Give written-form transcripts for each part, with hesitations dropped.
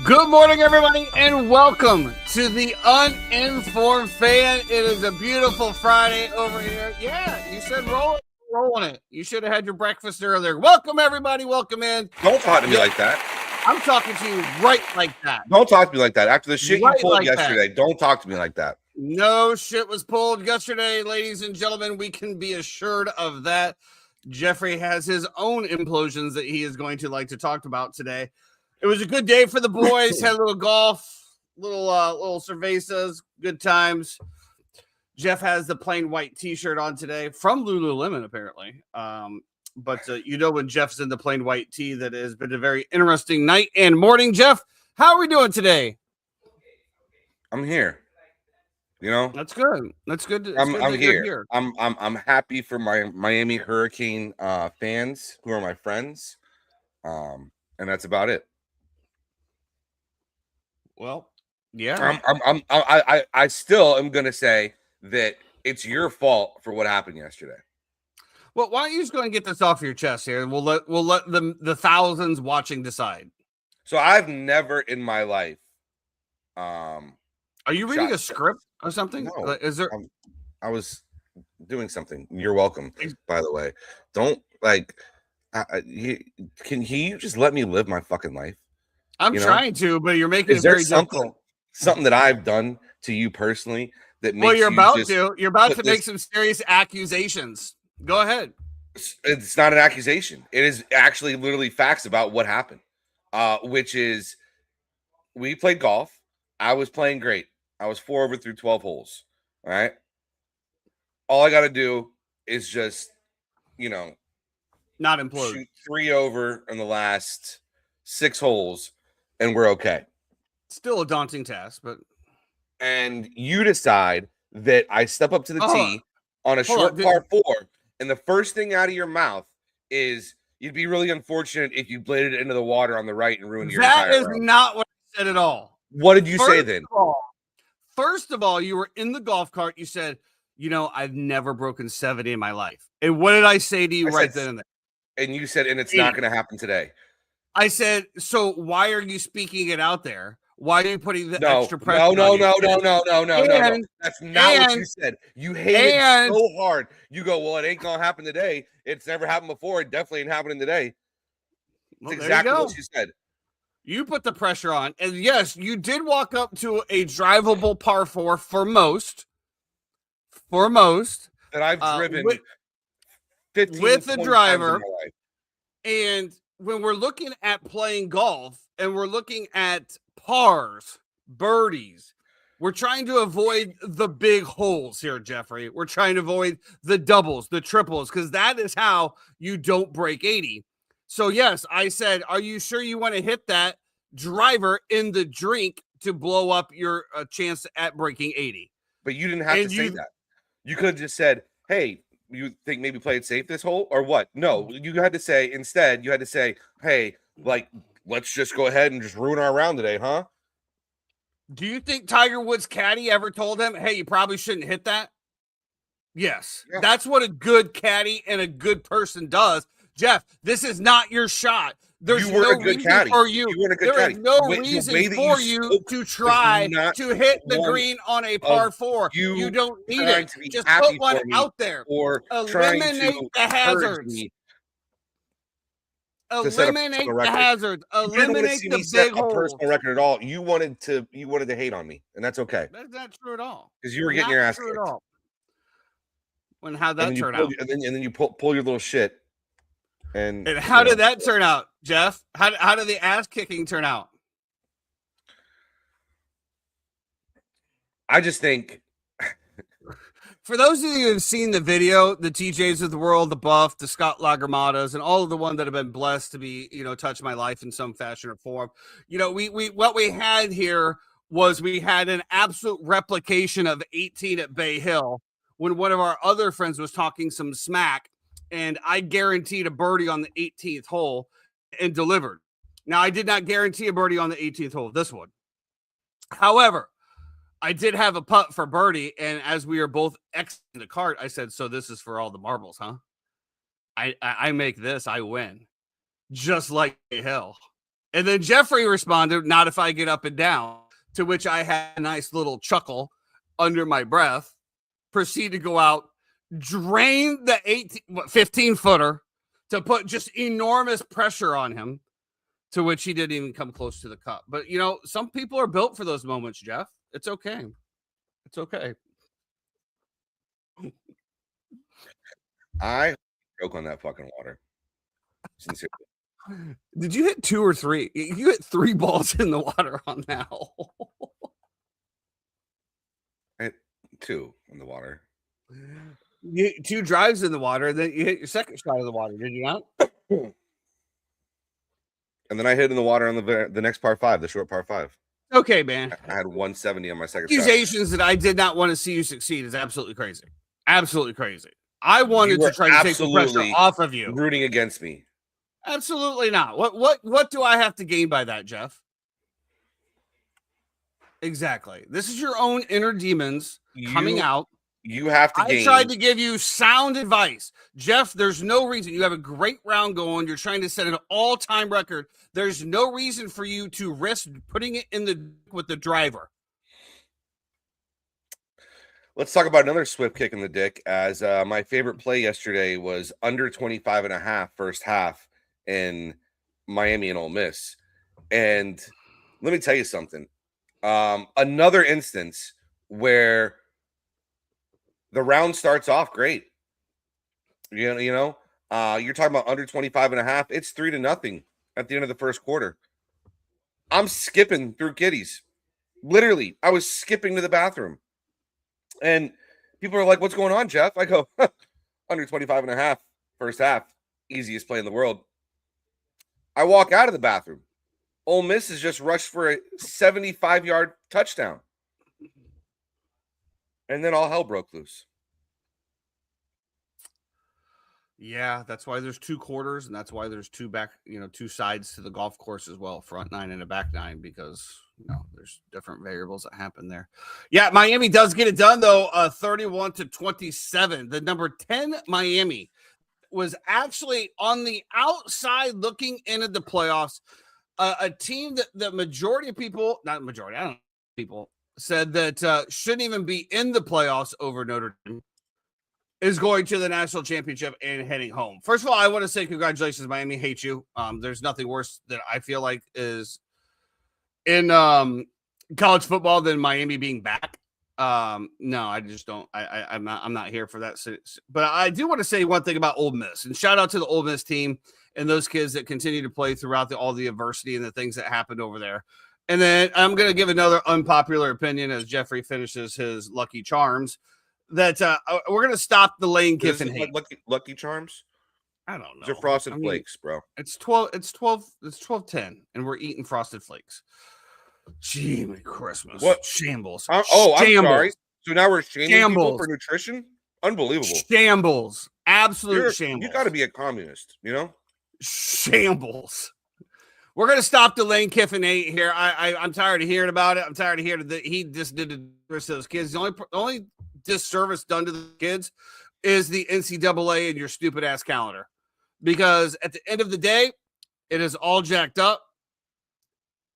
Good morning, everybody, and welcome to the Uninformed Fan. It is a beautiful Friday over here. Yeah, you said rolling it. You should have had your breakfast earlier. Welcome, everybody. Welcome in. Don't talk to me like that. I'm talking to you right like that. Don't talk to me like that. After the shit Right you pulled like yesterday, don't talk to me like that. No shit was pulled yesterday, ladies and gentlemen. We can be assured of that. Jeffrey has his own implosions that he is going to like to talk about today. It was a good day for the boys. Had a little golf, little cervezas, good times. Jeff has the plain white T-shirt on today from Lululemon, apparently. But you know when Jeff's in the plain white tee, that has been a very interesting night and morning. Jeff, how are we doing today? I'm here. You know, that's good. That's good. I'm here. I'm happy for my Miami Hurricane fans who are my friends, and that's about it. Well, yeah. I still am gonna say that it's your fault for what happened yesterday. Well, why don't you just go and get this off your chest here, and we'll let the thousands watching decide. So I've never in my life. Are you reading a script or something? No, is there? I was doing something. You're welcome. By the way, don't can you just let me live my fucking life? I'm trying to, but you're making it very difficult. Something that I've done to you personally that makes you're about to make some serious accusations. Go ahead. It's not an accusation. It is actually literally facts about what happened. Which is we played golf. I was playing great. I was 4 over through 12 holes. All right. All I got to do is just, not implode. Shoot 3 over in the last 6 holes. And we're okay. Still a daunting task, but. And you decide that I step up to the tee on a short par 4, and the first thing out of your mouth is you'd be really unfortunate if you bladed it into the water on the right and ruined your entire That is round. not what I said at all. What did you say then? First of all, you were in the golf cart. You said, I've never broken 70 in my life. And what did I say to you then and there? And you said, and it's not going to happen today. I said, so why are you speaking it out there? Why are you putting the No, extra pressure no, on no, you? no, no, no, no, no, no, no. And- That's not what you and- said. You hate it and- so hard. You go, well, it ain't gonna happen today. It's never happened before. It definitely ain't happening today. Well, That's there you exactly go. what you said. You put the pressure on. And yes, you did walk up to a drivable par 4 for most. That I've driven with 15 with the 20 driver. times in my life. And when we're looking at playing golf and we're looking at pars, birdies, we're trying to avoid the big holes here, Jeffrey. We're trying to avoid the doubles, the triples, because that is how you don't break 80. So, yes, I said, are you sure you want to hit that driver in the drink to blow up your chance at breaking 80? But you didn't have to say that. You could have just said, hey, you think maybe play it safe this hole or what? No, you had to say instead, you had to say, hey, like, let's just go ahead and just ruin our round today, huh? Do you think Tiger Woods' caddy ever told him, hey, you probably shouldn't hit that? Yes. Yeah. That's what a good caddy and a good person does. Jeff, this is not your shot. There's no reason caddy. For you. There is no reason for you to try to hit the green on a par 4. You don't need it. Just put one out there. Or eliminate the hazards. Eliminate the hazards. Eliminate the big holes. Personal record at all. You wanted to hate on me, and that's okay. That's not true at all. Because you were getting your ass kicked. When how'd that turn out? And then you pull your little shit. And how did that turn out, Jeff? How did the ass kicking turn out? I just think for those of you who have seen the video, the TJs of the world, the Buff, the Scott Lagermatas, and all of the ones that have been blessed to be, touch my life in some fashion or form. We what we had here was we had an absolute replication of 18 at Bay Hill when one of our other friends was talking some smack. And I guaranteed a birdie on the 18th hole and delivered. Now, I did not guarantee a birdie on the 18th hole of this one. However, I did have a putt for birdie, and as we were both exiting the cart, I said, so this is for all the marbles, huh? I make this, I win. Just like hell. And then Jeffrey responded, not if I get up and down, to which I had a nice little chuckle under my breath, proceed to go out, drain the 15-footer to put just enormous pressure on him, to which he didn't even come close to the cup. But, some people are built for those moments, Jeff. It's okay. It's okay. I choke on that fucking water. Sincerely. Did you hit 2 or 3? You hit 3 balls in the water on that hole. I hit 2 in the water. You hit 2 drives in the water, and then you hit your second shot in the water, did you not? And then I hit in the water on the next par 5, the short par 5. Okay, man. I had 170 on my second Accusations that I did not want to see you succeed is absolutely crazy. Absolutely crazy. I wanted to try to take the pressure off of you. Rooting against me. Absolutely not. What do I have to gain by that, Jeff? Exactly. This is your own inner demons coming out. You have to gain. I tried to give you sound advice. Jeff, there's no reason. You have a great round going. You're trying to set an all-time record. There's no reason for you to risk putting it in with the driver. Let's talk about another swift kick in the dick, as my favorite play yesterday was under 25.5 first half in Miami and Ole Miss. And let me tell you something. Another instance where the round starts off great. You're talking about under 25.5. It's 3-0 at the end of the first quarter. I'm skipping through kiddies. Literally, I was skipping to the bathroom. And people are like, what's going on, Jeff? I go, under 25.5 first half. Easiest play in the world. I walk out of the bathroom. Ole Miss has just rushed for a 75-yard touchdown. And then all hell broke loose. Yeah, that's why there's 2 quarters, and that's why there's 2 sides to the golf course as well, front 9 and a back 9, because there's different variables that happen there. Yeah, Miami does get it done though, 31-27. The number 10 Miami was actually on the outside looking into the playoffs. a team that the majority of people, not majority, I don't know, people said that shouldn't even be in the playoffs over Notre Dame is going to the national championship and heading home. First of all, I want to say congratulations, Miami. Hate you. There's nothing worse that I feel like is in college football than Miami being back. No, I just don't. I'm not here for that. But I do want to say one thing about Ole Miss, and shout out to the Ole Miss team and those kids that continue to play throughout all the adversity and the things that happened over there. And then I'm going to give another unpopular opinion as Jeffrey finishes his Lucky Charms that we're going to stop the Lane Kiffin hate. Lucky Charms? I don't know. They're Frosted Flakes, bro. It's 12:10 and we're eating Frosted Flakes. Gee, Christmas. What? Shambles. I'm sorry. So now we're shaming people for nutrition? Unbelievable. Shambles. Absolute shambles. You got to be a communist, you know? Shambles. We're going to stop the Lane Kiffin hate here. I'm tired of hearing about it. I'm tired of hearing that he just did a disservice to those kids. The only disservice done to the kids is the NCAA and your stupid ass calendar. Because at the end of the day, it is all jacked up.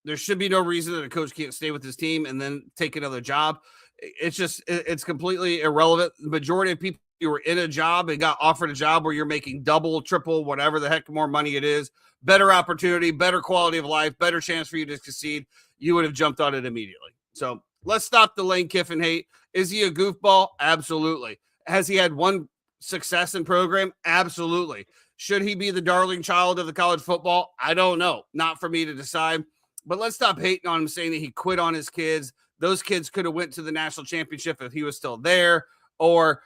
There should be no reason that a coach can't stay with his team and then take another job. It's completely irrelevant. The majority of people who were in a job and got offered a job where you're making double, triple, whatever the heck more money it is, better opportunity, better quality of life, better chance for you to succeed, you would have jumped on it immediately. So let's stop the Lane Kiffin hate. Is he a goofball? Absolutely. Has he had one success in program? Absolutely. Should he be the darling child of the college football? I don't know. Not for me to decide. But let's stop hating on him, saying that he quit on his kids. Those kids could have went to the national championship if he was still there. Or,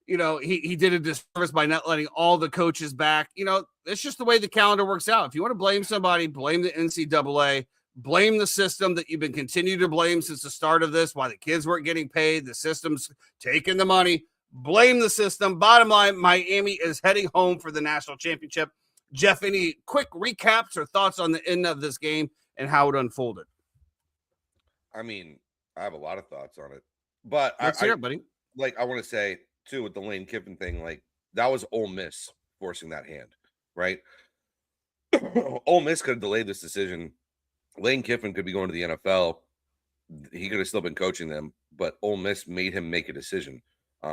you know, he did a disservice by not letting all the coaches back. You know, it's just the way the calendar works out. If you want to blame somebody, blame the NCAA. Blame the system that you've been continuing to blame since the start of this, why the kids weren't getting paid, the system's taking the money. Blame the system. Bottom line, Miami is heading home for the national championship. Jeff, any quick recaps or thoughts on the end of this game and how it unfolded? I mean, I have a lot of thoughts on it. But let's hear it, buddy. Like, I want to say, too, with the Lane Kiffin thing, like, that was Ole Miss forcing that hand, right? Ole Miss could have delayed this decision. Lane Kiffin could be going to the NFL. He could have still been coaching them, but Ole Miss made him make a decision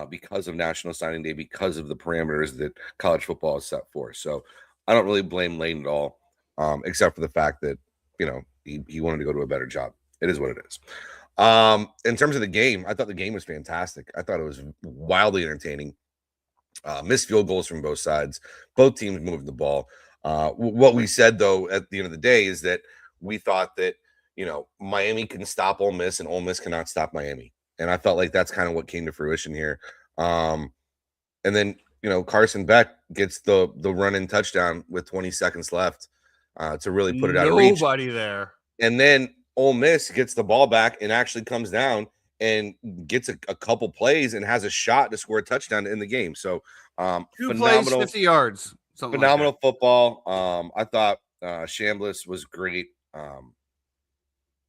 because of National Signing Day, because of the parameters that college football is set for. So I don't really blame Lane at all, except for the fact that, you know, he wanted to go to a better job. It is what it is. In terms of the game, I thought the game was fantastic. I thought it was wildly entertaining. Missed field goals from both sides. Both teams moved the ball. What we said, though, at the end of the day is that we thought that, you know, Miami can stop Ole Miss and Ole Miss cannot stop Miami. And I felt like that's kind of what came to fruition here. And then, you know, Carson Beck gets the run-in touchdown with 20 seconds left to really put it out of reach. Nobody there. And then Ole Miss gets the ball back and actually comes down and gets a couple plays and has a shot to score a touchdown in the game. So Two plays, 50 yards. Phenomenal football. I thought Chambliss was great.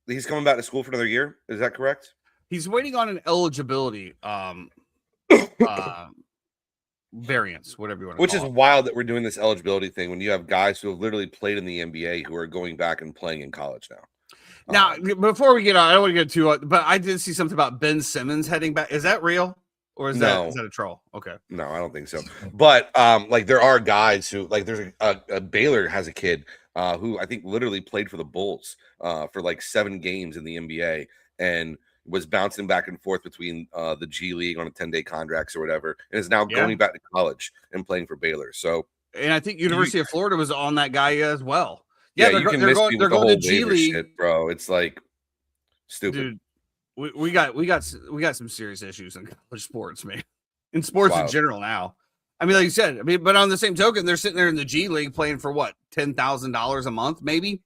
He's coming back to school for another year. Is that correct? He's waiting on an eligibility variance, whatever you want to Which call is it. wild that we're doing this eligibility thing when you have guys who have literally played in the NBA who are going back and playing in college now. Now, before we get on, I don't want to get too, but I did see something about Ben Simmons heading back. Is that real? Or is that a troll? Okay. No, I don't think so. But like there are guys who, like, there's a Baylor has a kid who I think literally played for the Bulls for like 7 games in the NBA and was bouncing back and forth between the G League on a 10-day contracts or whatever, and is now going back to college and playing for Baylor. So, and I think University of Florida was on that guy as well. Yeah, you can miss me with the whole G League shit, bro. It's like stupid. Dude, we got some serious issues in college sports, man. In sports in general now. I mean, like you said, but on the same token, they're sitting there in the G League playing for what, $10,000 a month, maybe,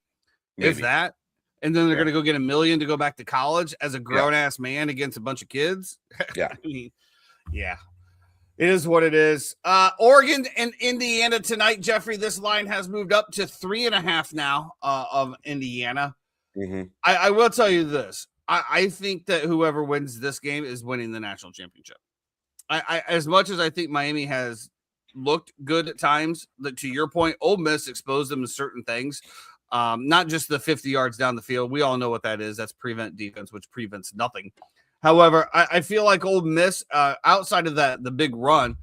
if that. And then they're going to go get $1 million to go back to college as a grown ass man against a bunch of kids. Yeah. I mean, yeah. It is what it is. Oregon and Indiana tonight, Jeffrey. This line has moved up to 3.5 now of Indiana. Mm-hmm. I will tell you this. I think that whoever wins this game is winning the national championship. I as much as I think Miami has looked good at times, to your point, Ole Miss exposed them to certain things. Not just the 50 yards down the field. We all know what that is. That's prevent defense, which prevents nothing. However, I feel like Ole Miss, outside of that, the big run,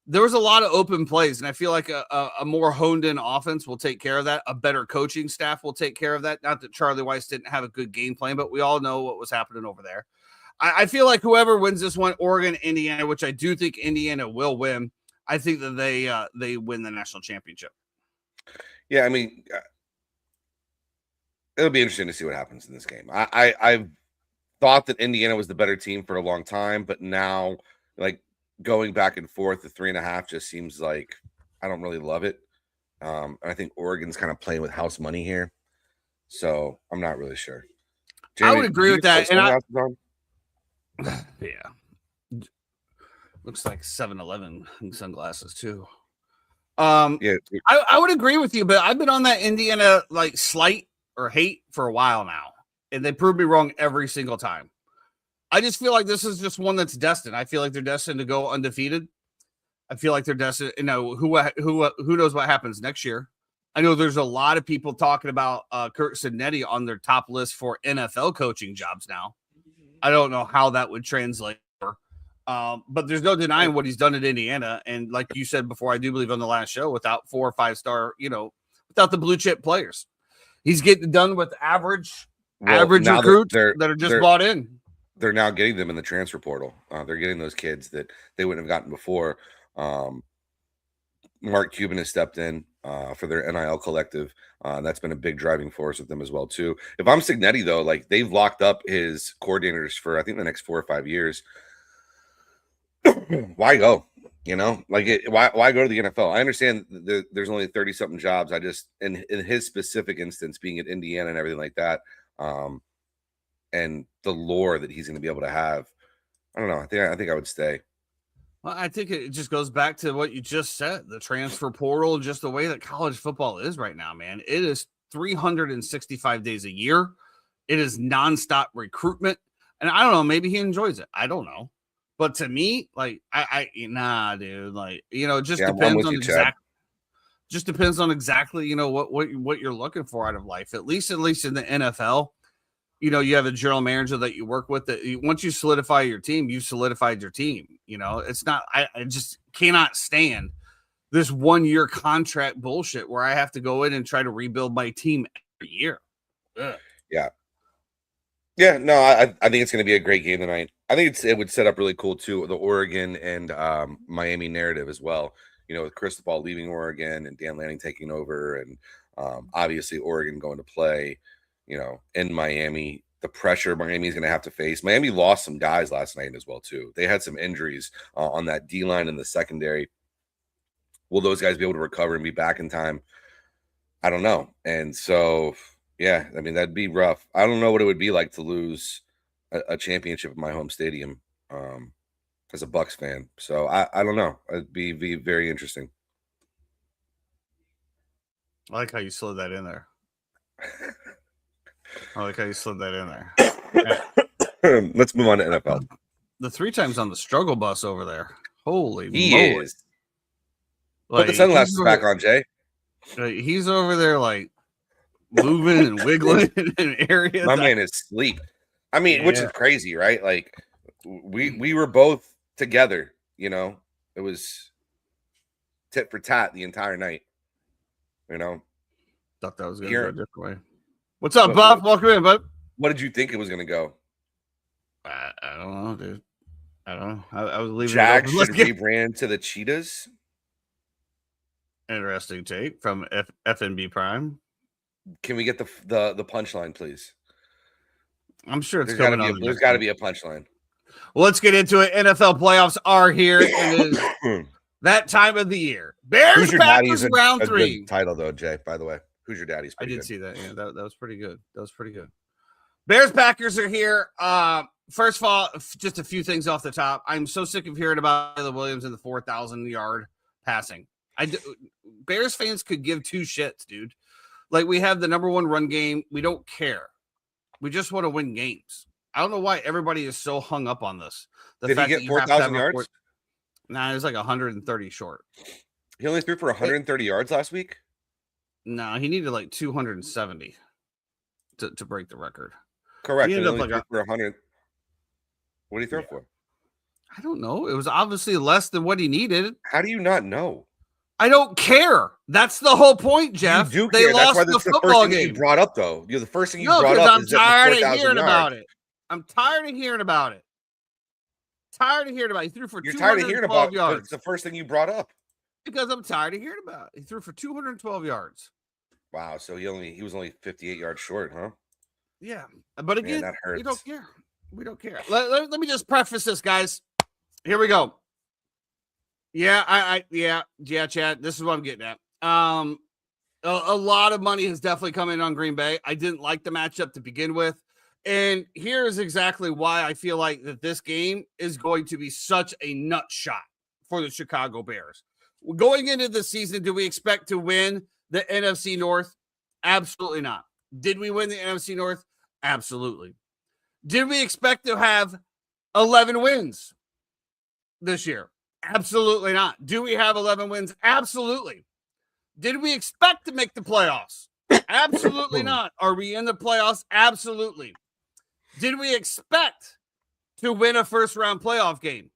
there was a lot of open plays, and I feel like a more honed-in offense will take care of that. A better coaching staff will take care of that. Not that Charlie Weiss didn't have a good game plan, but we all know what was happening over there. I feel like whoever wins this one, Oregon, Indiana, which I do think Indiana will win, I think that they win the national championship. Yeah, I mean, it'll be interesting to see what happens in this game. I've thought that Indiana was the better team for a long time, but now, like, going back and forth, the 3.5 just seems like I don't really love it. And I think Oregon's kind of playing with house money here, so I'm not really sure. Jamie, I would agree with that. And yeah, looks like 7-Eleven sunglasses too. Yeah, I would agree with you, but I've been on that Indiana like slight or hate for a while now, and they proved me wrong every single time. I just feel like this is just one that's destined. I feel like they're destined to go undefeated. I feel like they're destined. You know, who knows what happens next year? I know there's a lot of people talking about Kurt Netty on their top list for NFL coaching jobs now. I don't know how that would translate, but there's no denying what he's done at Indiana. And like you said before, I do believe on the last show, without 4 or 5 star, without the blue chip players, he's getting done with average recruits that are just bought in. They're now getting them in the transfer portal. They're getting those kids that they wouldn't have gotten before. Mark Cuban has stepped in for their NIL collective. That's been a big driving force with them as well, too. If I'm Signetti, though, like they've locked up his coordinators for, I think, the next 4 or 5 years. Why go? Why go to the NFL? I understand there's only 30-something jobs. I just, in his specific instance, being at Indiana and everything like that, and the lore that he's going to be able to have, I don't know. I think I would stay. Well, I think it just goes back to what you just said, the transfer portal, just the way that college football is right now, man. It is 365 days a year. It is nonstop recruitment. And I don't know, maybe he enjoys it. I don't know. But to me, like, nah, dude, like, it just depends on exactly, what you're looking for out of life. At least in the NFL, you have a general manager that you work with that once you solidify your team, you've solidified your team. It's not, I just cannot stand this 1-year contract bullshit where I have to go in and try to rebuild my team every year. Ugh. Yeah. Yeah, no, I think it's going to be a great game tonight. I think it would set up really cool too, the Oregon and Miami narrative as well. With Cristobal leaving Oregon and Dan Lanning taking over, and obviously Oregon going to play, in Miami. The pressure Miami's going to have to face. Miami lost some guys last night as well too. They had some injuries on that D line in the secondary. Will those guys be able to recover and be back in time? I don't know. And so, yeah, I mean, that'd be rough. I don't know what it would be like to lose a championship in my home stadium as a Bucs fan. So I don't know. It'd be very interesting. I like how you slid that in there. Let's move on to NFL. The 3 times on the struggle bus over there. Holy moly. Is. Put the sunglasses back on, Jay. He's over there like moving and wiggling in areas. My man is asleep. I mean, which is crazy, right? Like we were both together, It was tit for tat the entire night. Thought that was going to go a different way. What's up, Buff? Welcome in, bud. What did you think it was going to go? I don't know, dude. I don't know. I was leaving. Jack should rebrand to the Cheetahs. Interesting take from FNB Prime. Can we get the punchline, please? I'm sure it's coming on. There's got to be a punchline. Well, let's get into it. NFL playoffs are here. It is that time of the year. Bears Packers round 3. Title though, Jay. By the way. Who's your daddy's? I did see that. Yeah, that was pretty good. Bears Packers are here. First of all, just a few things off the top. I'm so sick of hearing about Caleb Williams and the 4,000-yard passing. Bears fans could give 2 shits, dude. Like, we have the number 1 run game. We don't care. We just want to win games. I don't know why everybody is so hung up on this. Did he get 4,000 yards? Nah, it was like 130 short. He only threw for 130 yards last week? No, he needed like 270 to break the record. Correct. He He ended only up like threw for 100. What did he throw Yeah. for? I don't know. It was obviously less than what he needed. How do you not know? I don't care. That's the whole point, Jeff. You do They care. That's lost why the that's the first football thing that you game. brought up, though. The first thing you No, brought because up I'm is that tired the of 4,000 hearing yards. about it. I'm tired of hearing about it. Tired of hearing about it. He threw for You're tired of hearing 212 about it, but yards. it's the first thing you brought up. Because I'm tired of hearing about it. He threw for 212 yards. Wow, so he was only 58 yards short, huh? Yeah. But again, that hurts. we don't care. We don't care. Let me just preface this, guys. Here we go. Yeah, Chad. This is what I'm getting at. A lot of money has definitely come in on Green Bay. I didn't like the matchup to begin with. And here's exactly why I feel like that this game is going to be such a nut shot for the Chicago Bears. Going into the season, do we expect to win the NFC North? Absolutely not. Did we win the NFC North? Absolutely. Did we expect to have 11 wins this year? Absolutely not. Do we have 11 wins? Absolutely. Did we expect to make the playoffs? Absolutely not. Are we in the playoffs? Absolutely. Did we expect to win a first-round playoff game?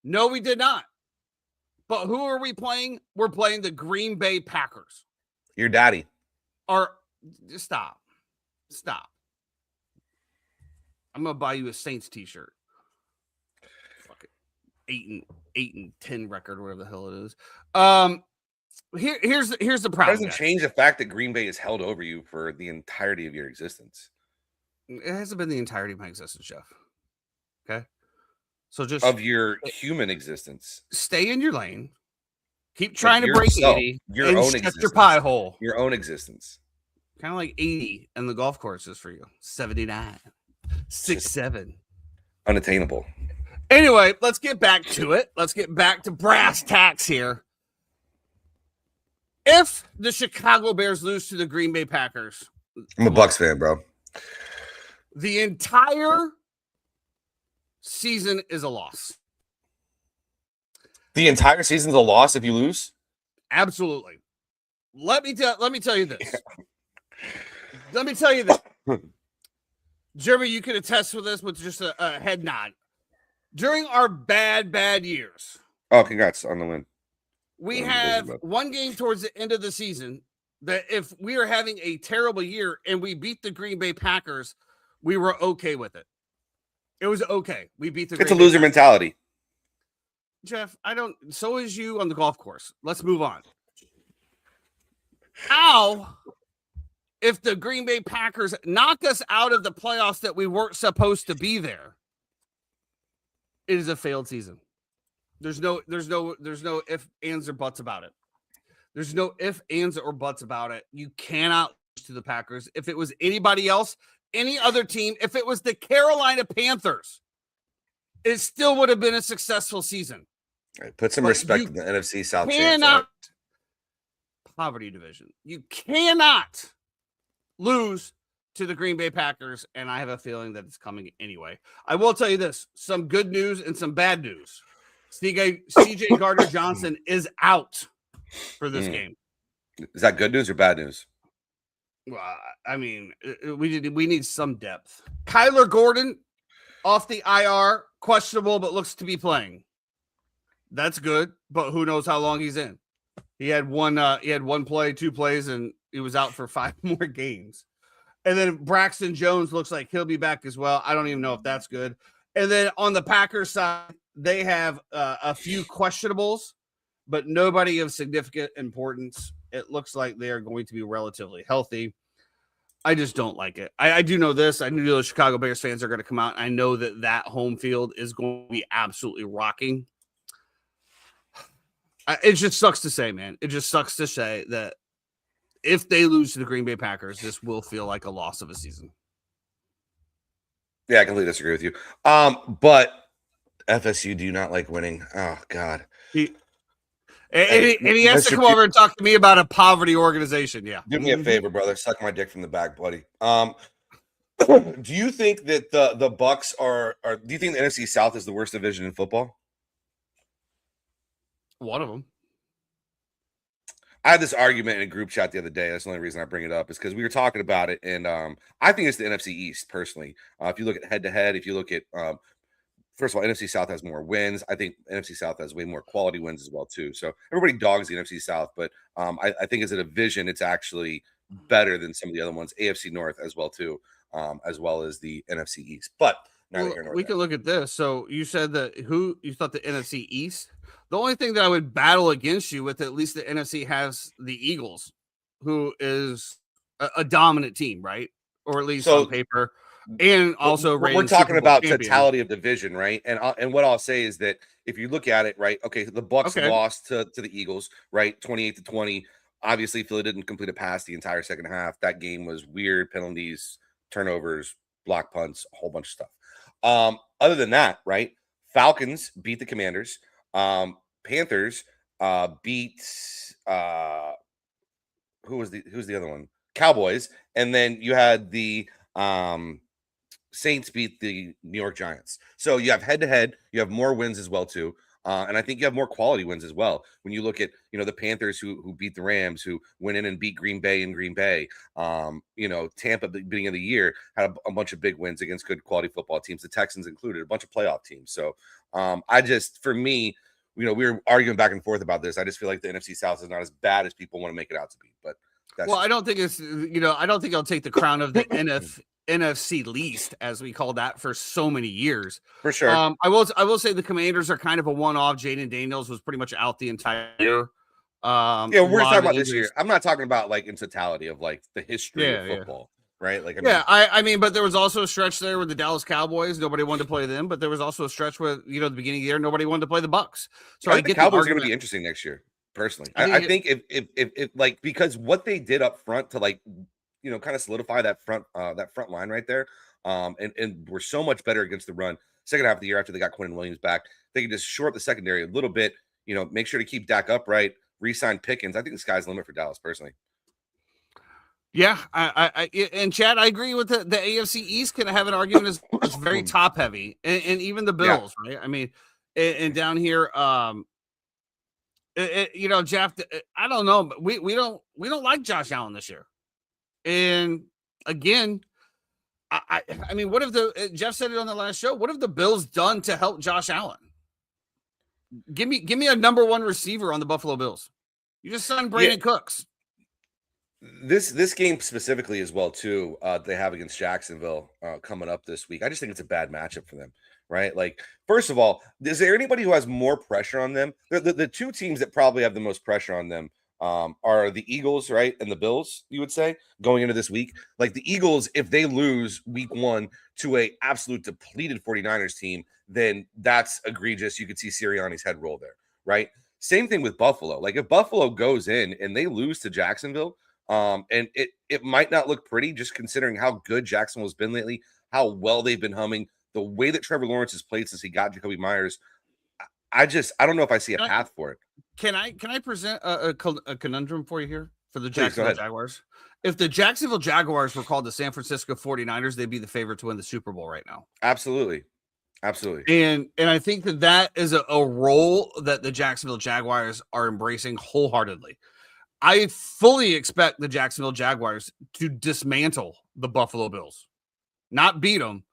No, we did not. But who are we playing? We're playing the Green Bay Packers. Your daddy. Stop. I'm gonna buy you a Saints t-shirt. Fuck it. 8-10 record, whatever the hell it is. Here's the problem. It doesn't change the fact that Green Bay has held over you for the entirety of your existence. It hasn't been the entirety of my existence, Jeff. Okay. So just of your human existence. Stay in your lane. Keep trying to yourself, break 80 your and own shut existence. your pie hole. Your own existence. Kind of like 80 and the golf courses for you. 79. 6-7. Unattainable. Anyway, let's get back to it. Let's get back to brass tacks here. If the Chicago Bears lose to the Green Bay Packers, I'm a Bucs fan, bro. The entire season is a loss. The entire season's a loss if you lose? Absolutely. Let me tell you this. Let me tell you this. Jeremy, you can attest with this with just a head nod. During our bad years. Oh, congrats on the win. We have one game towards the end of the season that if we are having a terrible year and we beat the Green Bay Packers, we were okay with it. It was okay. We beat the Green It's a loser mentality. Jeff, so is you on the golf course. Let's move on. How, if the Green Bay Packers knock us out of the playoffs that we weren't supposed to be there, it is a failed season. There's no if, ands, or buts about it. There's no if, ands, or buts about it. You cannot lose to the Packers. If it was anybody else, any other team, if it was the Carolina Panthers, it still would have been a successful season. Right, put some respect in the NFC South. Cannot poverty division. You cannot lose to the Green Bay Packers, and I have a feeling that it's coming anyway. I will tell you this: some good news and some bad news. CJ Gardner-Johnson is out for this game. Is that good news or bad news? Well, I mean, we need some depth. Kyler Gordon off the IR, questionable, but looks to be playing. That's good, but who knows how long he's in? He had one play, 2 plays, and he was out for 5 more games. And then Braxton Jones looks like he'll be back as well. I don't even know if that's good. And then on the Packers side, they have a few questionables, but nobody of significant importance. It looks like they are going to be relatively healthy. I just don't like it. I do know this. I knew the Chicago Bears fans are going to come out. I know that home field is going to be absolutely rocking. It just sucks to say, man. It just sucks to say that if they lose to the Green Bay Packers, this will feel like a loss of a season. Yeah, I completely disagree with you. But FSU do not like winning. Oh, God. He has to come over and talk to me about a poverty organization. Yeah. Do me a favor, brother. Suck my dick from the back, buddy. Do you think that the Bucs are do you think the NFC South is the worst division in football? One of them. I had this argument in a group chat the other day. That's the only reason I bring it up is because we were talking about it, and I think it's the NFC East personally. If you look at head to head, if you look at first of all, NFC South has more wins. I think NFC South has way more quality wins as well too. So everybody dogs the NFC South, but I think as a division, it's actually better than some of the other ones. AFC North as well too, as well as the NFC East. But we can look at this. So you said that you thought the NFC East. The only thing that I would battle against you with, at least the NFC has the Eagles, who is a dominant team, right? Or at least on paper. And also, we're talking about totality of division, right? And what I'll say is that if you look at it, right, okay, the Bucks lost to the Eagles, right, 28-20. Obviously, Philly didn't complete a pass the entire second half. That game was weird, penalties, turnovers, block punts, a whole bunch of stuff. Other than that, right, Falcons beat the Commanders. Panthers beat who's the other one? Cowboys, and then you had the Saints beat the New York Giants. So you have head to head, you have more wins as well too. And I think you have more quality wins as well. When you look at, the Panthers who beat the Rams, who went in and beat Green Bay in Green Bay. Tampa at the beginning of the year had a bunch of big wins against good quality football teams, the Texans included, a bunch of playoff teams. So for me, we were arguing back and forth about this. I just feel like the NFC South is not as bad as people want to make it out to be. But I don't think it's, I don't think I'll take the crown of the NFC least, as we called that for so many years. For sure. I will say the Commanders are kind of a one-off. Jaden Daniels was pretty much out the entire year. We're talking about this year. I'm not talking about like in totality of like the history of football. Right. Like, I mean, but there was also a stretch there with the Dallas Cowboys. Nobody wanted to play them, but there was also a stretch with, the beginning of the year, nobody wanted to play the Bucks. So I think get the Cowboys are going to be interesting next year. Personally, I think if like, because what they did up front to like, kind of solidify that front line right there. And we're so much better against the run. Second half of the year after they got Quentin Williams back, they can just shore up the secondary a little bit, make sure to keep Dak upright, re-sign Pickens. I think the sky's the limit for Dallas personally. Yeah, I and Chad, I agree with the AFC East can have an argument is very top heavy, and even the Bills, right? I mean, and down here, Jeff, I don't know, but we don't like Josh Allen this year. And again, I mean, what have Jeff said it on the last show? What have the Bills done to help Josh Allen? Give me a number one receiver on the Buffalo Bills. You just signed Brandon Cooks. This game specifically as well too, they have against Jacksonville coming up this week. I just think it's a bad matchup for them, right? Like, first of all, is there anybody who has more pressure on them? The two teams that probably have the most pressure on them are the Eagles, right, and the Bills. You would say going into this week, like the Eagles, if they lose week 1 to a absolute depleted 49ers team, then that's egregious. You could see Sirianni's head roll there, right? Same thing with Buffalo. Like if Buffalo goes in and they lose to Jacksonville. And it might not look pretty just considering how good Jacksonville's been lately, how well they've been humming, the way that Trevor Lawrence has played since he got Jacoby Myers. I don't know if I see a path for it. Can I present a conundrum for you here for the Jacksonville Jaguars? If the Jacksonville Jaguars were called the San Francisco 49ers, they'd be the favorite to win the Super Bowl right now. Absolutely. And I think that is a role that the Jacksonville Jaguars are embracing wholeheartedly. I fully expect the Jacksonville Jaguars to dismantle the Buffalo Bills, not beat them,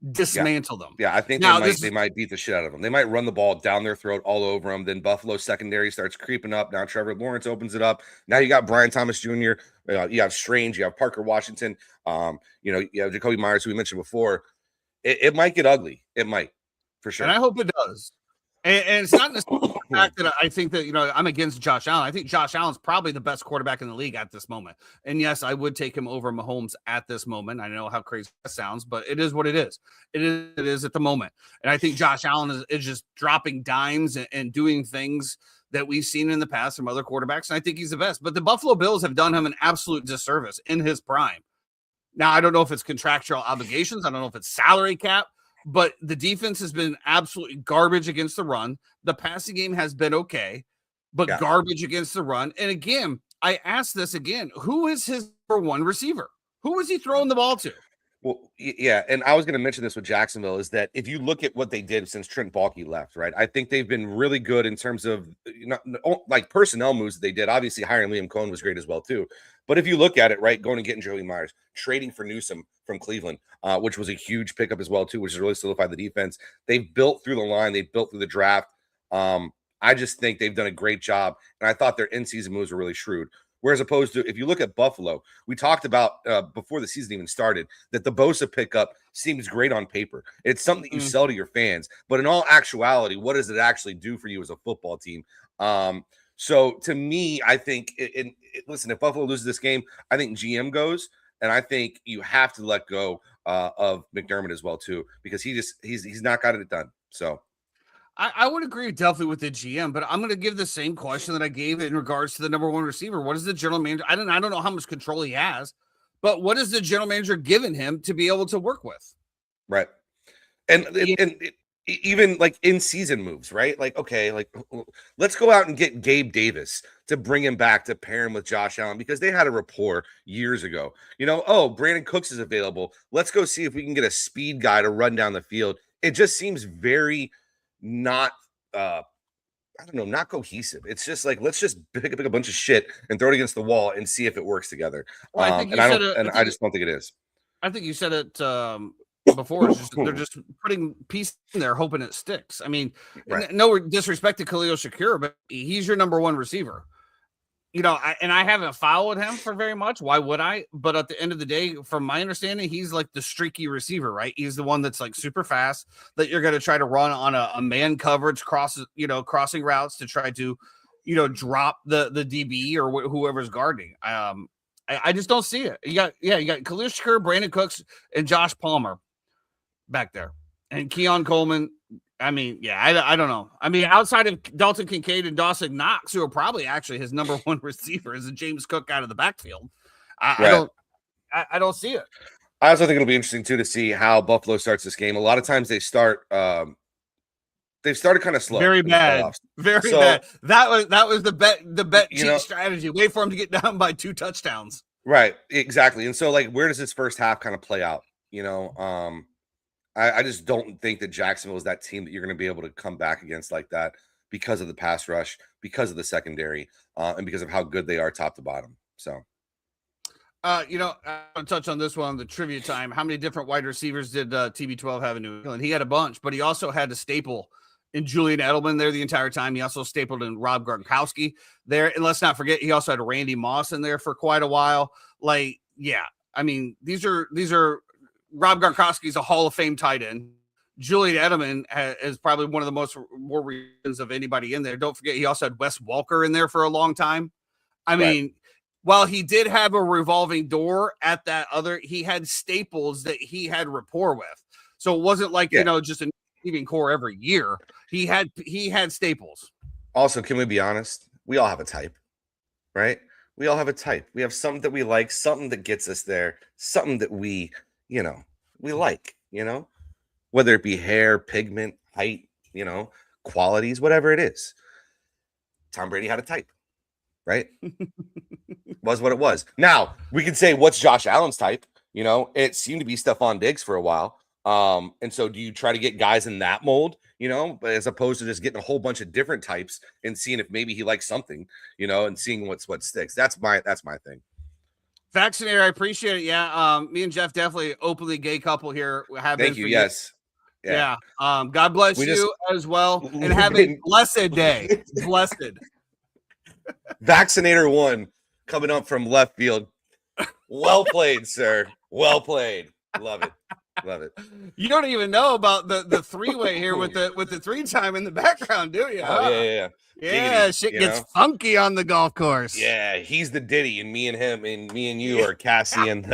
dismantle them. Yeah, I think they might beat the shit out of them. They might run the ball down their throat all over them. Then Buffalo secondary starts creeping up. Now Trevor Lawrence opens it up. Now you got Brian Thomas Jr. You have Strange. You have Parker Washington. You have Jacoby Myers, who we mentioned before. It might get ugly. It might, for sure. And I hope it does. And it's not necessarily the fact that I think that, I'm against Josh Allen. I think Josh Allen's probably the best quarterback in the league at this moment. And yes, I would take him over Mahomes at this moment. I know how crazy that sounds, but it is what it is. It is at the moment. And I think Josh Allen is just dropping dimes and doing things that we've seen in the past from other quarterbacks. And I think he's the best. But the Buffalo Bills have done him an absolute disservice in his prime. Now, I don't know if it's contractual obligations. I don't know if it's salary cap. But the defense has been absolutely garbage against the run. The passing game has been okay, but garbage against the run. And again, I ask this again, who is his number one receiver? Who is he throwing the ball to? Well, yeah, and I was going to mention this with Jacksonville is that if you look at what they did since Trent Baalke left, right? I think they've been really good in terms of like personnel moves that they did. Obviously, hiring Liam Cohen was great as well too. But if you look at it, right, going and getting Joey Myers, trading for Newsome from Cleveland, which was a huge pickup as well too, which has really solidified the defense. They've built through the line, they've built through the draft. I just think they've done a great job, and I thought their in-season moves were really shrewd. Whereas opposed to if you look at Buffalo, we talked about before the season even started that the Bosa pickup seems great on paper. It's something that you sell to your fans, but in all actuality, what does it actually do for you as a football team? So to me, I think, listen, if Buffalo loses this game, I think GM goes, and I think you have to let go of McDermott as well too, because he's not got it done. So. I would agree definitely with the GM, but I'm going to give the same question that I gave in regards to the number one receiver. What is the general manager? I don't know how much control he has, but what is the general manager giving him to be able to work with? Right. And even like in season moves, right? Like, okay, like let's go out and get Gabe Davis to bring him back to pair him with Josh Allen because they had a rapport years ago. Brandon Cooks is available. Let's go see if we can get a speed guy to run down the field. It just seems very not not cohesive. It's just like let's just pick up a bunch of shit and throw it against the wall and see if it works together. Well, I just don't think it is. I think you said it before. They're just putting pieces in there, hoping it sticks. I mean, right. No disrespect to Khalil Shakir, but he's your number one receiver. I haven't followed him for very much. Why would I? But at the end of the day, from my understanding, he's like the streaky receiver, right? He's the one that's like super fast that you're going to try to run on a man coverage crossing routes to try to, drop the DB or whoever's guarding. I just don't see it. You got Khalil Shakir, Brandon Cooks, and Josh Palmer back there, and Keon Coleman. I mean, I don't know. I mean, outside of Dalton Kincaid and Dawson Knox, who are probably actually his number one receiver, is a James Cook out of the backfield. I don't see it. I also think it'll be interesting too to see how Buffalo starts this game. A lot of times they start. They've started kind of slow. Very bad. Very bad. That was the bet cheat strategy. Wait for him to get down by 2 touchdowns. Right. Exactly. And so, like, where does this first half kind of play out? I just don't think that Jacksonville is that team that you're going to be able to come back against like that because of the pass rush, because of the secondary, and because of how good they are top to bottom. So, I want to touch on this one, the trivia time. How many different wide receivers did TB12 have in New England? He had a bunch, but he also had a staple in Julian Edelman there the entire time. He also stapled in Rob Gronkowski there. And let's not forget, he also had Randy Moss in there for quite a while. Like, yeah, I mean, these are Rob Gronkowski's a Hall of Fame tight end. Julian Edelman is probably one of the more reasons of anybody in there. Don't forget, he also had Wes Walker in there for a long time. I mean, while he did have a revolving door at that he had staples that he had rapport with. So it wasn't like, just a receiving core every year. He had staples. Also, can we be honest? We all have a type, right? We all have a type. We have something that we like, something that gets us there, something that we like, whether it be hair, pigment, height, qualities, whatever it is. Tom Brady had a type, right? Was what it was. Now, we could say, what's Josh Allen's type? It seemed to be Stephon Diggs for a while. And so do you try to get guys in that mold, but as opposed to just getting a whole bunch of different types and seeing if maybe he likes something, and seeing what sticks. That's my thing. Vaccinator, I appreciate it. Yeah. Me and Jeff definitely openly gay couple here. Thank you. Yes. Yeah. God bless you as well. And have a blessed day. Blessed. Vaccinator 1 coming up from left field. Well played, sir. Well played. Love it. Love it. You don't even know about the 3-way here with the 3-time in the background, do you? Oh, yeah. Yeah, shit gets funky on the golf course. Yeah, he's the Diddy, and me and him, and me and you are Cassie, and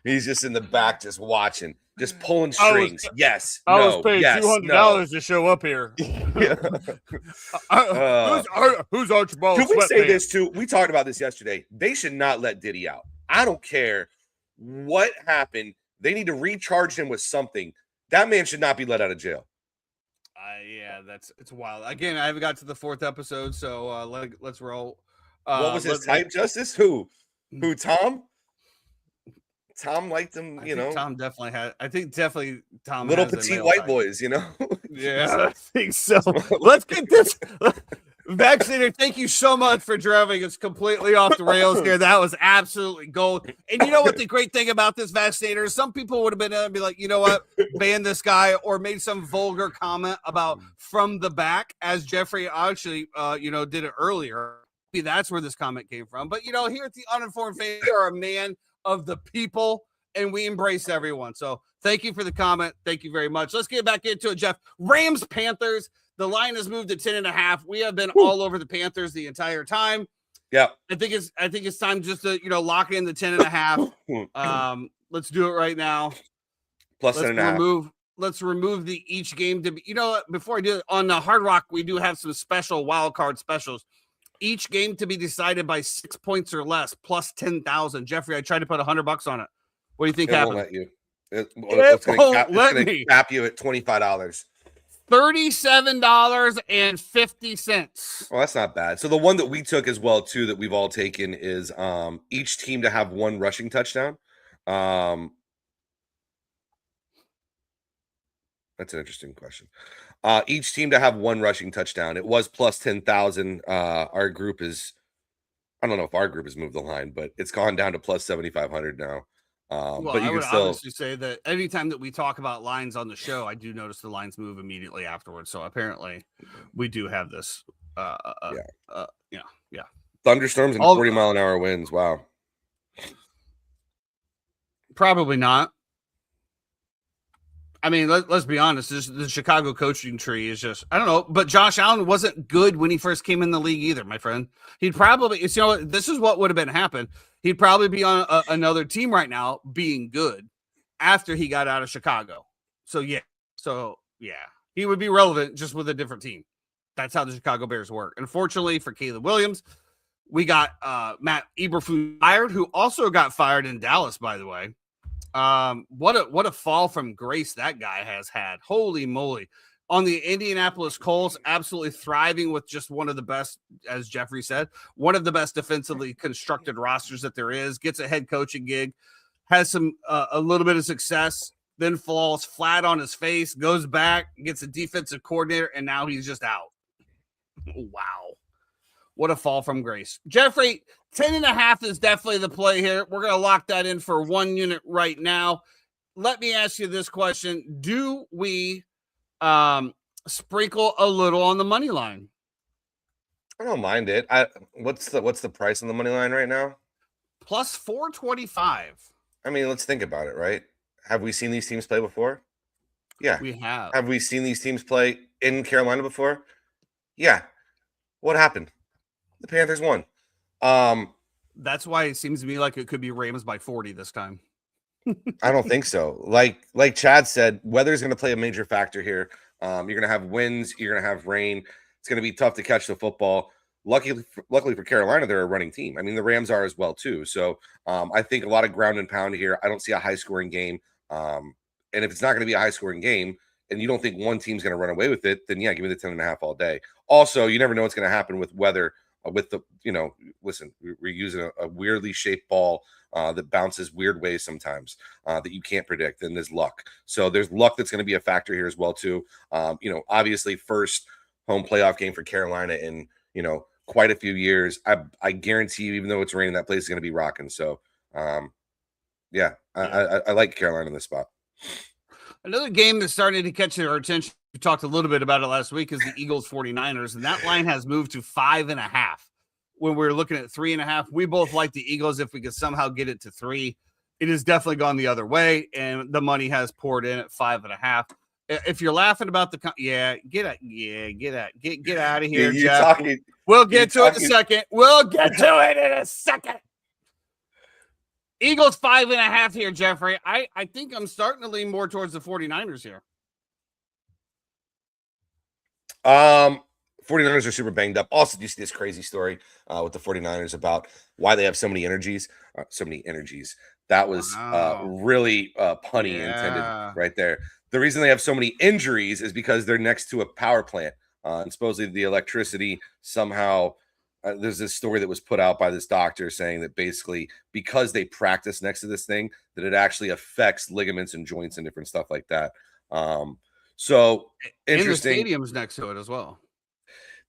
he's just in the back, just watching, just pulling strings. I was paid $200 to show up here. Who's Archibald? Can we say this too? We talked about this yesterday. They should not let Diddy out. I don't care what happened. They need to recharge him with something. That man should not be let out of jail. Yeah, it's wild. Again, I haven't got to the 4th episode, so let's roll. What was his type, Justice? Who? Tom? Tom liked them, I think Tom definitely had. I think definitely Tom little has a petite male white type. boys, Yeah, I think so. Let's get this. Vaccinator, thank you so much for driving us completely off the rails here. That was absolutely gold. And you know what the great thing about this Vaccinator is? Some people would have been be like, you know what, ban this guy, or made some vulgar comment about from the back, as Jeffrey actually, did it earlier. Maybe that's where this comment came from. But here at the Uninformed Fan, we are a man of the people, and we embrace everyone. So thank you for the comment. Thank you very much. Let's get back into it, Jeff. Rams Panthers. The line has moved to 10.5. We have been all over the Panthers the entire time. Yeah. I think it's time just to, lock in the 10.5. Let's do it right now. Plus 10.5. Let's remove the each game to be, before I do it, on the Hard Rock, we do have some special wild card specials. Each game to be decided by 6 points or less, plus 10,000. Jeffrey, I tried to put $100 on it. What do you think happened? Won't let you. It won't let me. Cap you at $25. $37.50. Well, that's not bad. So the one that we took as well too, that we've all taken, is each team to have one rushing touchdown. That's an interesting question. Each team to have one rushing touchdown. It was plus 10,000. Our group is, I don't know if our group has moved the line, but it's gone down to plus 7,500 now. But you I would can still obviously say that anytime that we talk about lines on the show, I do notice the lines move immediately afterwards. So apparently we do have this. Yeah. Thunderstorms and 40-mile-an-hour winds. Wow. Probably not. I mean, let's be honest. The Chicago coaching tree is just, I don't know. But Josh Allen wasn't good when he first came in the league either, my friend. He'd probably, this is what would have been happened. He'd probably be on another team right now being good after he got out of Chicago. So, yeah. He would be relevant just with a different team. That's how the Chicago Bears work. Unfortunately for Caleb Williams, we got Matt Eberflus fired, who also got fired in Dallas, by the way. What a fall from grace that guy has had. Holy moly. On the Indianapolis Colts, absolutely thriving with just one of the best, as Jeffrey said, one of the best defensively constructed rosters that there is. Gets a head coaching gig, has some a little bit of success, then falls flat on his face, goes back, gets a defensive coordinator, and now he's just out. Wow. What a fall from grace. Jeffrey, 10.5 is definitely the play here. We're going to lock that in for 1 unit right now. Let me ask you this question. Do we sprinkle a little on the money line? I don't mind it. What's the price on the money line right now? Plus 425. I mean, let's think about it, right? Have we seen these teams play before? Yeah. We have. Have we seen these teams play in Carolina before? Yeah. What happened? The Panthers won. That's why it seems to me like it could be Rams by 40 this time. I don't think so. Like Chad said, weather is going to play a major factor here. You're going to have winds. You're going to have rain. It's going to be tough to catch the football. Luckily for Carolina, they're a running team. I mean, the Rams are as well too. So I think a lot of ground and pound here. I don't see a high-scoring game. And if it's not going to be a high-scoring game, and you don't think one team's going to run away with it, then yeah, give me the 10.5 all day. Also, you never know what's going to happen with weather. With the, listen, we're using a weirdly shaped ball that bounces weird ways sometimes that you can't predict, and there's luck. So there's luck that's going to be a factor here as well too. Obviously first home playoff game for Carolina in quite a few years. I guarantee you, even though it's raining, that place is going to be rocking. So I like Carolina in this spot. Another game that's starting to catch our attention, we talked a little bit about it last week, is the Eagles 49ers, and that line has moved to 5.5. When we were looking at 3.5, we both like the Eagles if we could somehow get it to 3. It has definitely gone the other way, and the money has poured in at 5.5. If you're laughing about get out of here, Jeff. We'll get to it in a second. Eagles 5.5 here, Jeffrey. I think I'm starting to lean more towards the 49ers here. 49ers are super banged up. Also, do you see this crazy story with the 49ers about why they have so many energies? That was really punny intended right there. The reason they have so many injuries is because they're next to a power plant. And supposedly the electricity somehow there's this story that was put out by this doctor saying that basically because they practice next to this thing, that it actually affects ligaments and joints and different stuff like that. So And the interesting. stadium's next to it as well.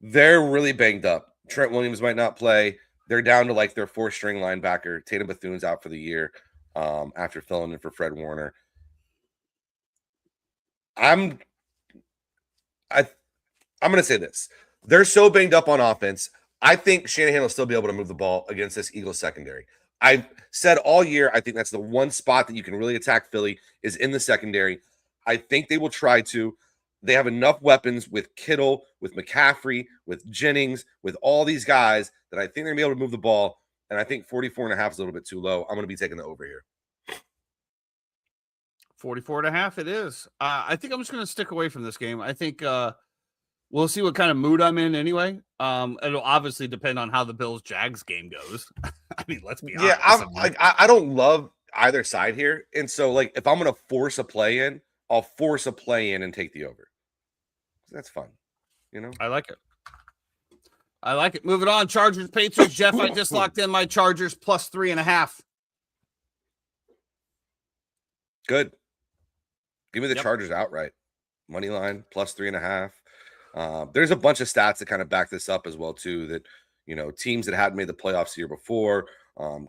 They're really banged up. Trent Williams might not play. They're down to like their 4th-string linebacker. Tatum Bethune's out for the year after filling in for Fred Warner. I'm going to say this. They're so banged up on offense. I think Shanahan will still be able to move the ball against this Eagles secondary. I've said all year, I think that's the one spot that you can really attack Philly is in the secondary. I think they will try to. They have enough weapons with Kittle, with McCaffrey, with Jennings, with all these guys that I think they're going to be able to move the ball. And I think 44.5 is a little bit too low. I'm going to be taking the over here. 44.5 it is. I think I'm just going to stick away from this game. I think we'll see what kind of mood I'm in anyway. It'll obviously depend on how the Bills-Jags game goes. I mean, let's be honest. Yeah, I don't love either side here. And so, like, if I'm going to force a play in, I'll force a play in and take the over. That's fun. You know? I like it. I like it. Moving on. Chargers, Patriots. Jeff, I just locked in my Chargers plus 3.5. Good. Give me the Chargers outright. Money line plus 3.5. There's a bunch of stats that kind of back this up as well, too, that, you know, teams that hadn't made the playoffs the year before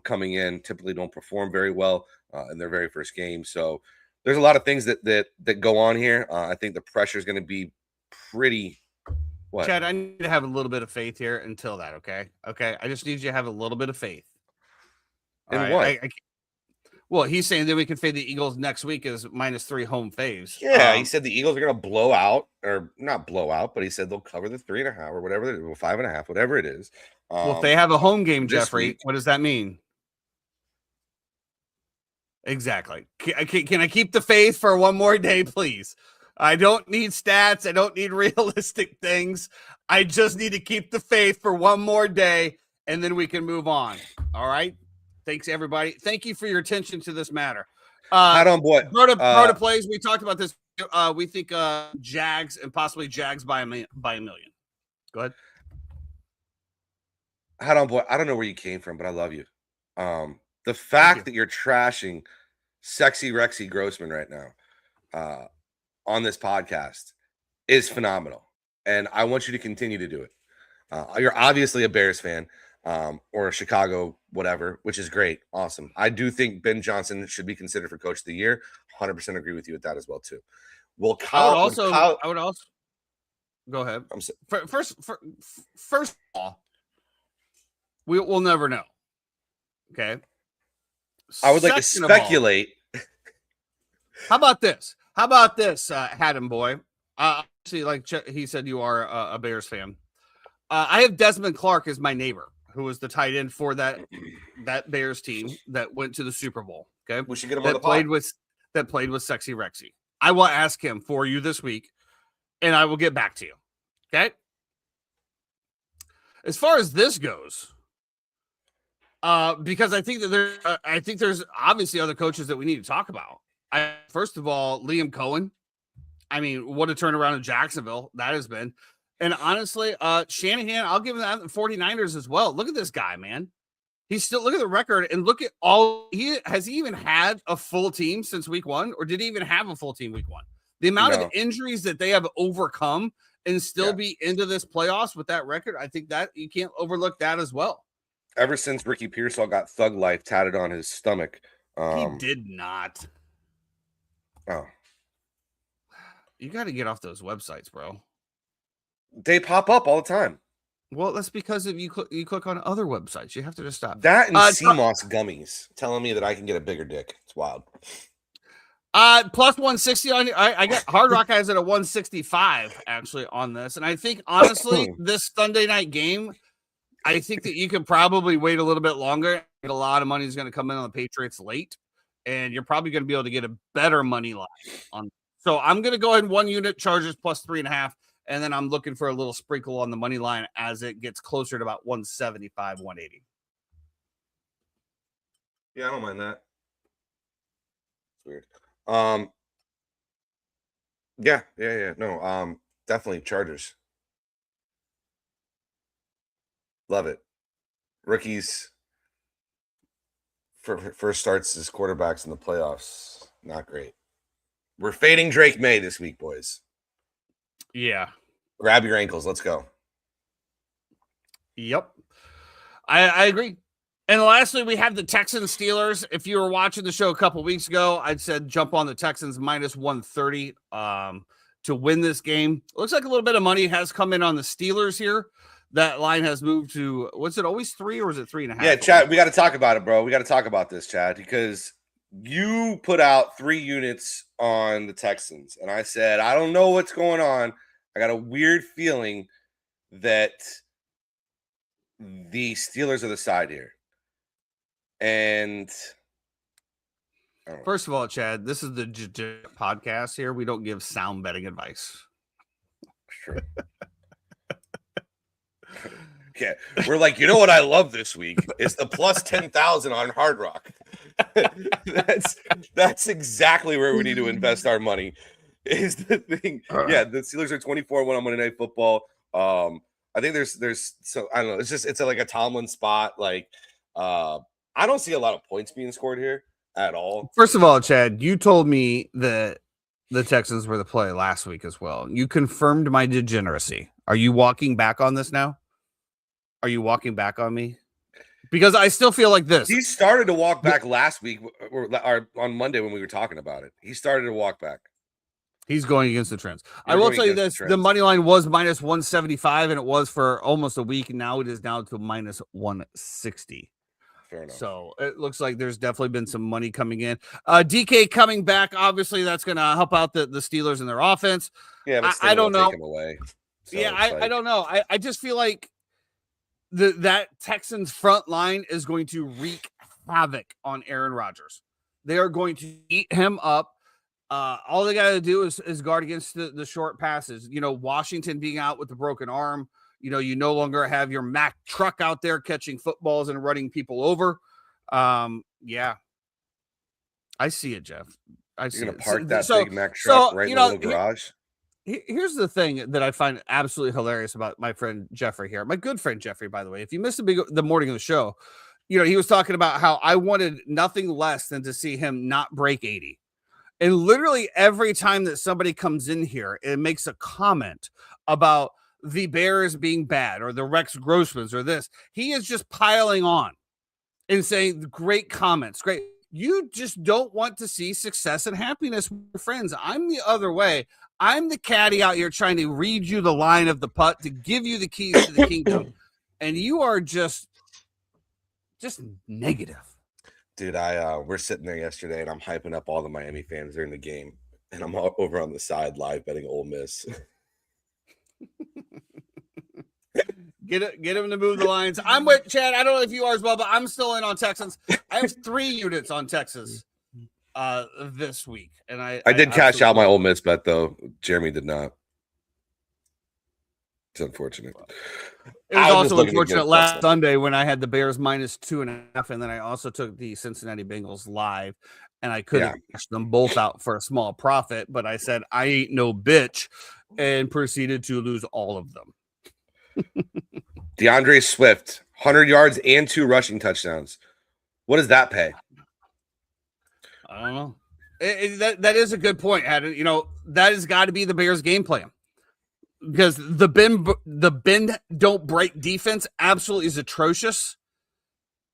coming in typically don't perform very well in their very first game. So there's a lot of things that go on here. I think the pressure is going to be pretty. What? Chad, I need to have a little bit of faith here until that, okay? Okay, I just need you to have a little bit of faith. In what? Well, he's saying that we can fade the Eagles next week as -3 home faves. Yeah, he said the Eagles are going to blow out, or not blow out, but he said they'll cover the 3.5 or whatever, 5.5, whatever it is. Well, if they have a home game, Jeffrey, what does that mean? Exactly. Can I keep the faith for one more day, please? I don't need stats. I don't need realistic things. I just need to keep the faith for one more day, and then we can move on. All right? Thanks, everybody. Thank you for your attention to this matter. Hold on, boy. Pro to plays. We talked about this. We think Jags and possibly Jags by a million. Go ahead. Hold on, boy. I don't know where you came from, but I love you. The fact that you're trashing Sexy Rexy Grossman right now on this podcast is phenomenal. And I want you to continue to do it. You're obviously a Bears fan or a Chicago whatever, which is great. Awesome. I do think Ben Johnson should be considered for Coach of the Year. 100% agree with you with that as well, too. Well, Kyle, I would also go ahead. First of all, we'll never know. Okay. I would like to speculate. How about this? Haddon boy? See, like he said, you are a Bears fan. I have Desmond Clark as my neighbor, who was the tight end for that Bears team that went to the Super Bowl. Okay, we should get him on the pod. That played with Sexy Rexy. I will ask him for you this week, and I will get back to you. Okay. As far as this goes. Because I think that there's obviously other coaches that we need to talk about. First of all, Liam Cohen. I mean, what a turnaround in Jacksonville that has been. And honestly, Shanahan, I'll give him that. The 49ers as well. Look at this guy, man. He's still, look at the record and look at has he even had a full team since week 1? Or did he even have a full team week 1? The amount of injuries that they have overcome and still be into this playoffs with that record, I think that you can't overlook that as well. Ever since Ricky Pearsall got Thug Life tatted on his stomach. He did not. Oh. You got to get off those websites, bro. They pop up all the time. Well, that's because if you click on other websites. You have to just stop. That and CMOS gummies telling me that I can get a bigger dick. It's wild. Plus 160 on I got Hard Rock has it at 165 actually on this. And I think honestly, this Sunday night game, I think that you could probably wait a little bit longer. A lot of money is going to come in on the Patriots late, and you're probably going to be able to get a better money line on. So I'm going to go ahead and 1 unit Chargers plus 3.5, and then I'm looking for a little sprinkle on the money line as it gets closer to about 175, 180. Yeah, I don't mind that. It's weird. Yeah. No, definitely Chargers. Love it. Rookies first starts as quarterbacks in the playoffs. Not great. We're fading Drake May this week, boys. Yeah. Grab your ankles. Let's go. Yep. I agree. And lastly, we have the Texans Steelers. If you were watching the show a couple weeks ago, I'd said jump on the Texans minus 130 to win this game. Looks like a little bit of money has come in on the Steelers here. That line has moved to, was it always 3 or is it 3.5? Yeah, Chad, we got to talk about it, bro. We got to talk about this, Chad, because you put out 3 units on the Texans. And I said, I don't know what's going on. I got a weird feeling that the Steelers are the side here. And first of all, Chad, this is the podcast here. We don't give sound betting advice. Sure. Okay. We're like, you know what I love this week? It's the plus 10,000 on Hard Rock. That's exactly where we need to invest our money. Is the thing. Yeah, the Steelers are 24-1 on Monday Night Football. I think there's so I don't know. It's like a Tomlin spot. Like I don't see a lot of points being scored here at all. First of all, Chad, you told me that the Texans were the play last week as well. You confirmed my degeneracy. Are you walking back on this now? Are you walking back on me? Because I still feel like this. He started to walk back last week or on Monday when we were talking about it. He started to walk back. He's going against the trends. I will tell you this. The money line was minus 175, and it was for almost a week. And now it is down to minus 160. Fair enough. So it looks like there's definitely been some money coming in. DK coming back. Obviously, that's going to help out the Steelers in their offense. Yeah, but I don't know. Take him away. So yeah, I don't know. I just feel like that Texans front line is going to wreak havoc on Aaron Rodgers. They are going to eat him up. All they got to do is guard against the short passes. You know, Washington being out with the broken arm. You know, you no longer have your Mack truck out there catching footballs and running people over. Yeah. I see it, Jeff. You're going to park that big Mack truck right in the little garage? Here's the thing that I find absolutely hilarious about my friend Jeffrey here. My good friend Jeffrey, by the way. If you missed the morning of the show, you know, he was talking about how I wanted nothing less than to see him not break 80. And literally every time that somebody comes in here and makes a comment about the Bears being bad or the Rex Grossmans or this, he is just piling on and saying great comments. Great. You just don't want to see success and happiness with your friends. I'm the other way. I'm the caddy out here trying to read you the line of the putt to give you the keys to the kingdom. And you are just negative. Dude, we're sitting there yesterday and I'm hyping up all the Miami fans during the game. And I'm all over on the side live betting Ole Miss. Get him to move the lines. I'm with Chad. I don't know if you are as well, but I'm still in on Texans. I have 3 units on Texas this week. And I did cash out my Ole Miss bet, though. Jeremy did not. It's unfortunate. It was also unfortunate last Sunday when I had the Bears minus 2.5, and then I also took the Cincinnati Bengals live, and I could have cashed them both out for a small profit, but I said I ain't no bitch, and proceeded to lose all of them. DeAndre Swift, 100 yards and 2 rushing touchdowns. What does that pay? I don't know. That is a good point, Adam. You know, that has got to be the Bears' game plan. Because the bend don't break defense absolutely is atrocious.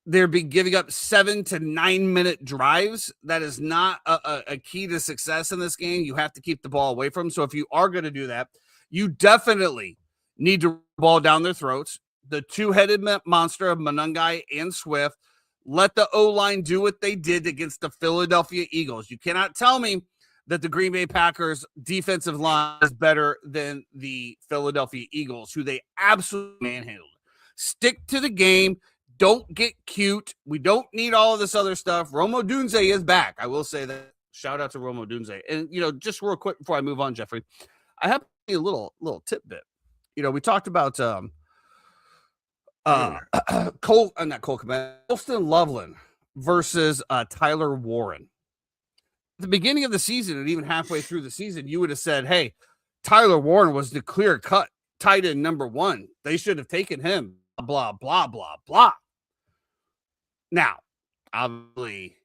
They're giving up 7 to 9 minute drives. That is not a key to success in this game. You have to keep the ball away from them. So if you are going to do that, you definitely need to ball down their throats. The 2-headed monster of Monangai and Swift. Let the O-line do what they did against the Philadelphia Eagles. You cannot tell me that the Green Bay Packers defensive line is better than the Philadelphia Eagles, who they absolutely manhandled. Stick to the game. Don't get cute. We don't need all of this other stuff. Rome Odunze is back. I will say that. Shout out to Rome Odunze. And, you know, just real quick before I move on, Jeffrey, I have a little tidbit. You know, we talked about Colston Loveland versus Tyler Warren. At the beginning of the season and even halfway through the season, you would have said, hey, Tyler Warren was the clear-cut tight end number 1. They should have taken him. blah, blah, blah, blah. Now, obviously,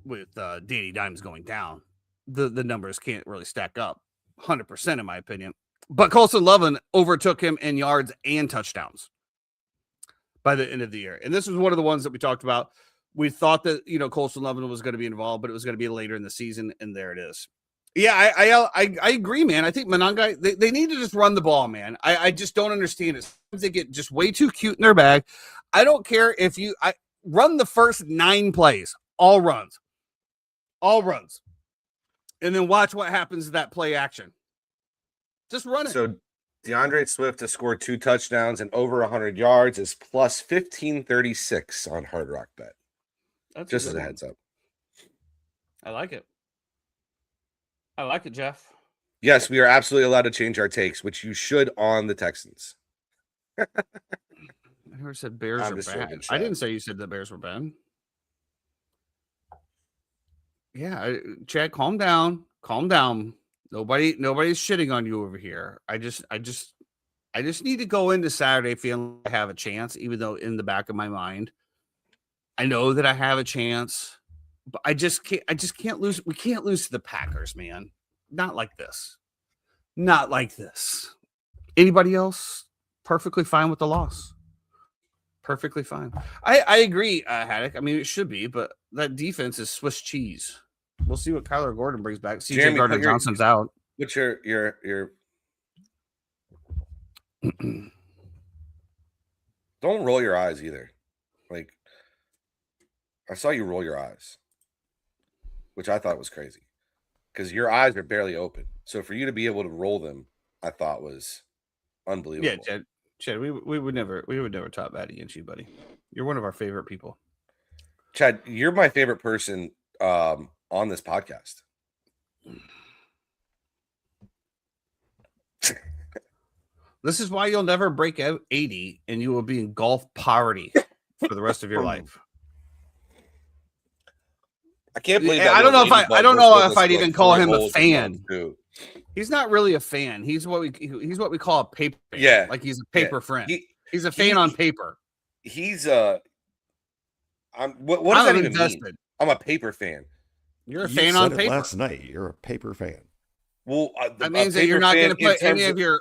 with Danny Dimes going down, the numbers can't really stack up 100% in my opinion. But Colson Loveland overtook him in yards and touchdowns by the end of the year. And this was one of the ones that we talked about. We thought that, Colson Loveland was going to be involved, but it was going to be later in the season, and there it is. Yeah, I agree, man. I think Monangai, they need to just run the ball, man. I just don't understand it. Sometimes they get just way too cute in their bag. I don't care if I run the first 9 plays, all runs, and then watch what happens to that play action. Just run it. So DeAndre Swift has scored 2 touchdowns and over 100 yards is plus 1536 on Hard Rock Bet. That's just as a heads up. I like it. I like it, Jeff. Yes, we are absolutely allowed to change our takes, which you should on the Texans. I never said Bears are bad. I didn't say you said the Bears were bad. Yeah, Chad, calm down. Calm down. Nobody's shitting on you over here. I just need to go into Saturday feeling I have a chance, even though in the back of my mind, I know that I have a chance, but I just can't lose. We can't lose to the Packers, man. Not like this. Not like this. Anybody else? Perfectly fine with the loss. Perfectly fine. I agree, Haddock. I mean, it should be, but that defense is Swiss cheese. We'll see what Kyler Gordon brings back. CJ Gardner-Johnson's out. What's your Don't roll your eyes either. Like, I saw you roll your eyes, which I thought was crazy because your eyes are barely open. So for you to be able to roll them, I thought was unbelievable. Yeah, Chad, we would never talk bad against you, buddy. You're one of our favorite people. Chad, you're my favorite person on this podcast. This is why you'll never break out 80 and you will be in golf poverty for the rest of your life. I can't believe that. I don't know if I'd even call him a fan. He's not really a fan. He's what we call a paper fan. Yeah. Like he's a paper friend. He's a fan on paper. He's what does that even mean? I'm a paper fan. You're a fan on paper. Last night, you're a paper fan. Well, that means that you're not going to put any of your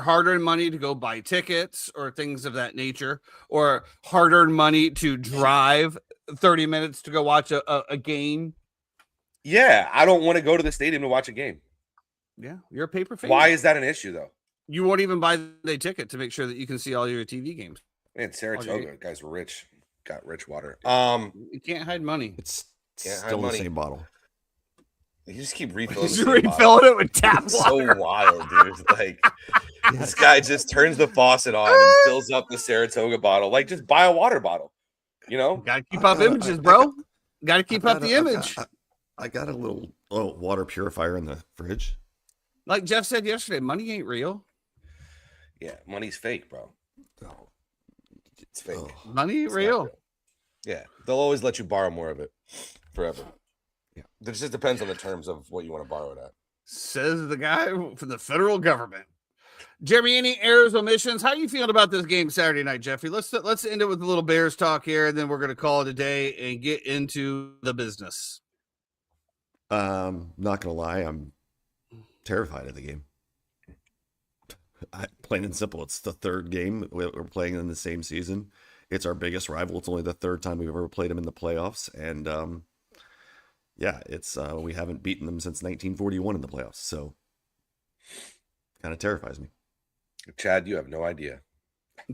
hard-earned money to go buy tickets or things of that nature, or hard-earned money to drive 30 minutes to go watch a game. Yeah, I don't want to go to the stadium to watch a game. Yeah, you're a paper fan. Why is that an issue, though? You won't even buy the ticket to make sure that you can see all your TV games. Man, Saratoga, guys, rich. Got rich water. You can't hide money. It's still the same bottle. You just keep refilling. It with tap water. So wild, dude. Like this guy just turns the faucet on and fills up the Saratoga bottle. Like, just buy a water bottle. You know, gotta keep up images, bro. Gotta keep up the image. I got a little water purifier in the fridge. Like Jeff said yesterday, money ain't real. Yeah, money's fake, bro. No, it's fake. Money ain't real. Yeah, they'll always let you borrow more of it forever. Yeah, it just depends on the terms of what you want to borrow it at. Says the guy from the federal government. Jeremy, any errors, omissions? How are you feeling about this game Saturday night, Jeffrey? Let's end it with a little Bears talk here, and then we're going to call it a day and get into the business. Not going to lie, I'm terrified of the game. Plain and simple, it's the third game we're playing in the same season. It's our biggest rival. It's only the third time we've ever played them in the playoffs, and it's we haven't beaten them since 1941 in the playoffs, so kind of terrifies me. Chad, you have no idea.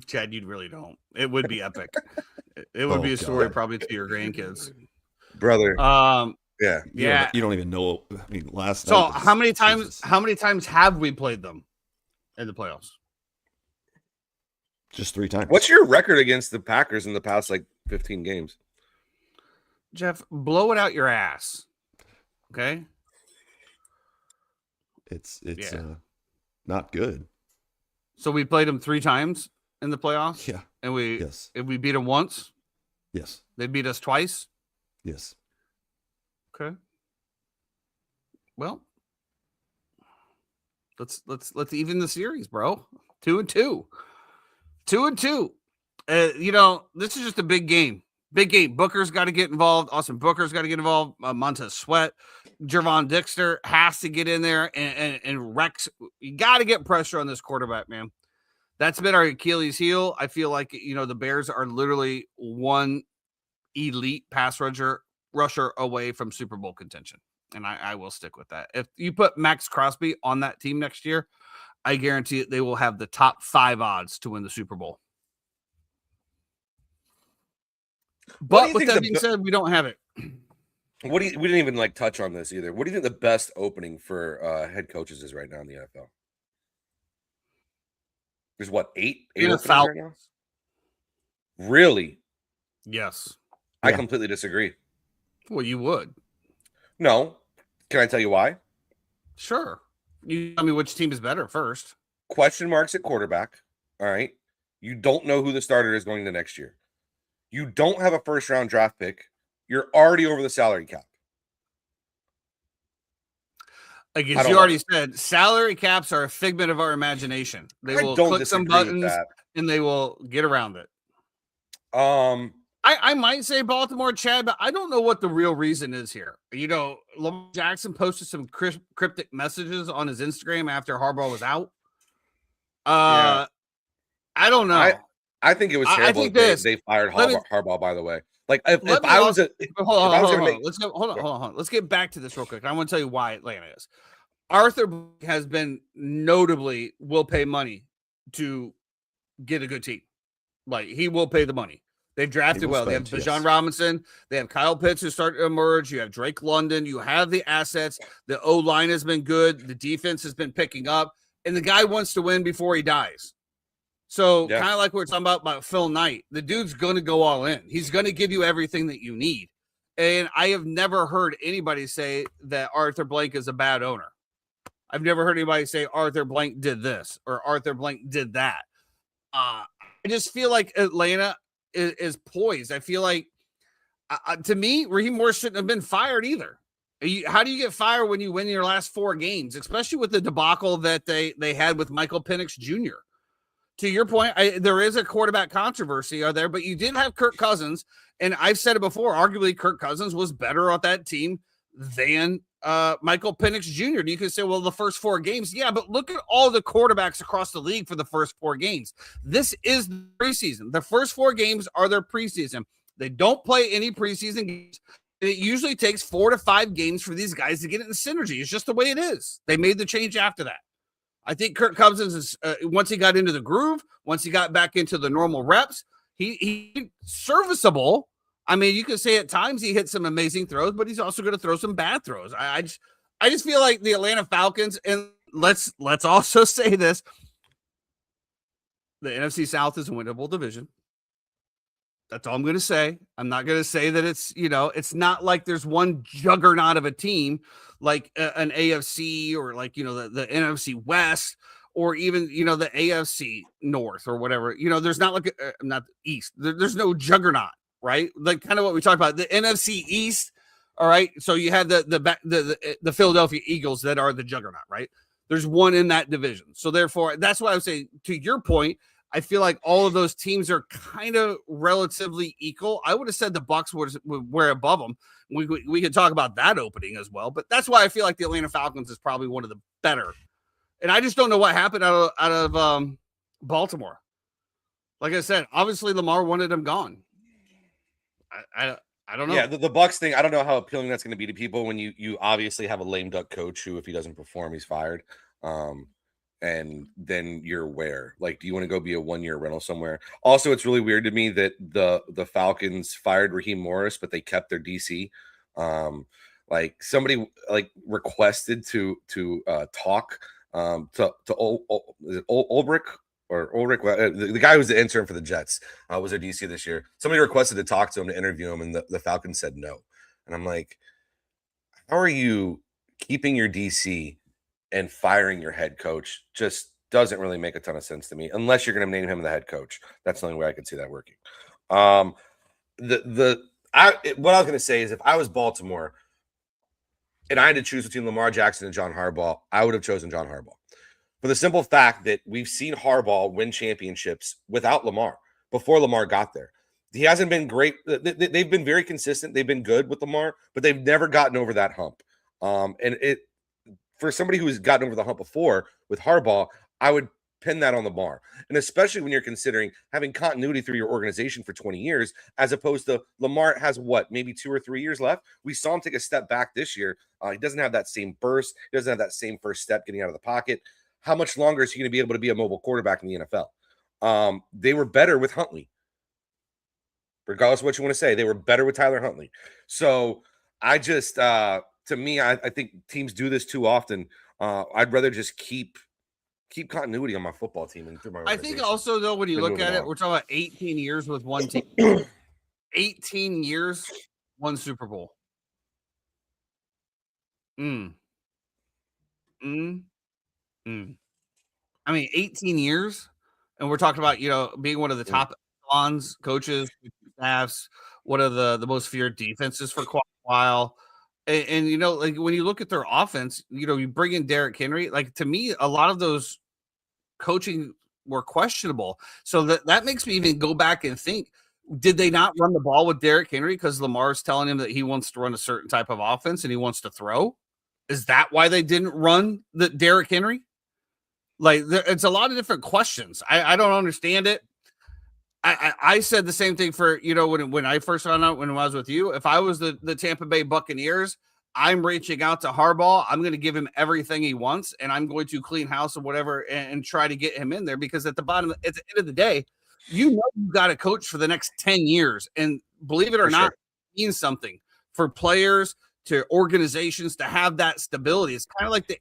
Chad, you really don't. It would be epic. It would be a story probably to your grandkids, brother. Yeah. You don't even know. I mean, last night. So was, how many times have we played them in the playoffs? Just 3 times. What's your record against the Packers in the past 15 games? Jeff, blow it out your ass. Okay. It's not good. So we played them 3 times in the playoffs. Yeah. And we beat them once. Yes. They beat us twice. Yes. Okay. Well, let's even the series, bro. 2-2. 2-2. This is just a big game. Big game. Booker's got to get involved. Austin Booker's got to get involved. Montez Sweat, Jervon Dixter has to get in there and Rex. You got to get pressure on this quarterback, man. That's been our Achilles heel. I feel like, the Bears are literally one elite pass rusher away from Super Bowl contention. And I will stick with that. If you put Max Crosby on that team next year, I guarantee it, they will have the top 5 odds to win the Super Bowl. But with that being said, we don't have it. We didn't even touch on this either. What do you think the best opening for head coaches is right now in the NFL? There's what, 8 openings right now? Really? Yes. I completely disagree. Well, you would. No. Can I tell you why? Sure. You tell me which team is better first. Question marks at quarterback. All right. You don't know who the starter is going to next year. You don't have a first-round draft pick. You're already over the salary cap. Like as you already said, salary caps are a figment of our imagination. They will click some buttons and they will get around it. I might say Baltimore, Chad, but I don't know what the real reason is here. Lamar Jackson posted some cryptic messages on his Instagram after Harbaugh was out. I don't know. I think it was terrible. They fired Harbaugh, by the way. If I was hold on. Let's get back to this real quick. I want to tell you why Atlanta is. Arthur has been notably will pay money to get a good team. He will pay the money. They've drafted well. They have Bijan Robinson. They have Kyle Pitts who started to emerge. You have Drake London. You have the assets. The O-line has been good. The defense has been picking up. And the guy wants to win before he dies. So kind of like we were talking about Phil Knight, the dude's going to go all in. He's going to give you everything that you need. And I have never heard anybody say that Arthur Blank is a bad owner. I've never heard anybody say Arthur Blank did this or Arthur Blank did that. I just feel like Atlanta is poised. I feel like, to me, Raheem Morris shouldn't have been fired either. How do you get fired when you win your last 4 games, especially with the debacle that they had with Michael Penix Jr.? To your point, there is a quarterback controversy out there, but you did have Kirk Cousins, and I've said it before, arguably Kirk Cousins was better on that team than Michael Penix Jr. You could say, well, the first 4 games, yeah, but look at all the quarterbacks across the league for the first 4 games. This is the preseason. The first 4 games are their preseason. They don't play any preseason games. It usually takes 4 to 5 games for these guys to get it in synergy. It's just the way it is. They made the change after that. I think Kirk Cousins is once he got into the groove, once he got back into the normal reps, he serviceable. I mean, you could say at times he hit some amazing throws, but he's also going to throw some bad throws. I just feel like the Atlanta Falcons, and let's also say this: the NFC South is a winnable division. That's all I'm going to say. I'm not going to say that it's not like there's one juggernaut of a team like an AFC or the NFC West or even, the AFC North or whatever. There's not not East. There's no juggernaut, right? Like kind of what we talked about, the NFC East. All right. So you have the Philadelphia Eagles that are the juggernaut, right? There's one in that division. So therefore, that's why I would say, to your point, I feel like all of those teams are kind of relatively equal. I would have said the Bucs were above them. We could talk about that opening as well, but that's why I feel like the Atlanta Falcons is probably one of the better. And I just don't know what happened out of Baltimore. Like I said, obviously Lamar wanted him gone. I don't know. Yeah, the Bucs thing. I don't know how appealing that's going to be to people when you obviously have a lame duck coach who, if he doesn't perform, he's fired. And then you're where? Do you want to go be a 1-year rental somewhere? Also, it's really weird to me that the Falcons fired Raheem Morris, but they kept their DC. Somebody requested to talk to Ulbrich or Ulrich, the guy who's the intern for the Jets, was their DC this year. Somebody requested to talk to him, to interview him, and the Falcons said no. And I'm like, how are you keeping your DC and firing your head coach? Just doesn't really make a ton of sense to me, unless you're going to name him the head coach. That's the only way I can see that working. What I was going to say is, if I was Baltimore and I had to choose between Lamar Jackson and John Harbaugh, I would have chosen John Harbaugh. for the simple fact that we've seen Harbaugh win championships without Lamar before Lamar got there. He hasn't been great. They've been very consistent. They've been good with Lamar, but they've never gotten over that hump. And for somebody who's gotten over the hump before with Harbaugh, I would pin that on Lamar. And especially when you're considering having continuity through your organization for 20 years, as opposed to Lamar has maybe 2 or 3 years left. We saw him take a step back this year. He doesn't have that same burst. He doesn't have that same first step getting out of the pocket. How much longer is he going to be able to be a mobile quarterback in the NFL? They were better with Huntley. Regardless of what you want to say, they were better with Tyler Huntley. So I just, to me, I think teams do this too often. I'd rather just keep continuity on my football team and through my I think also, though, when you look at it, we're talking about 18 years with one team. 18 years, one Super Bowl. I mean, 18 years, and we're talking about, being one of the top echelons, coaches, staffs, one of the most feared defenses for quite a while. And like when you look at their offense, you bring in Derrick Henry. Like, to me, a lot of those coaching were questionable. So that makes me even go back and think, did they not run the ball with Derrick Henry because Lamar's telling him that he wants to run a certain type of offense and he wants to throw? Is that why they didn't run the Derrick Henry? Like, it's a lot of different questions. I don't understand it. I said the same thing for, when I first found out when I was with you. If I was the Tampa Bay Buccaneers, I'm reaching out to Harbaugh. I'm going to give him everything he wants, and I'm going to clean house or whatever and try to get him in there, because at the end of the day, you got to coach for the next 10 years. And believe it or not, it means something for players, to organizations, to have that stability. It's kind of like the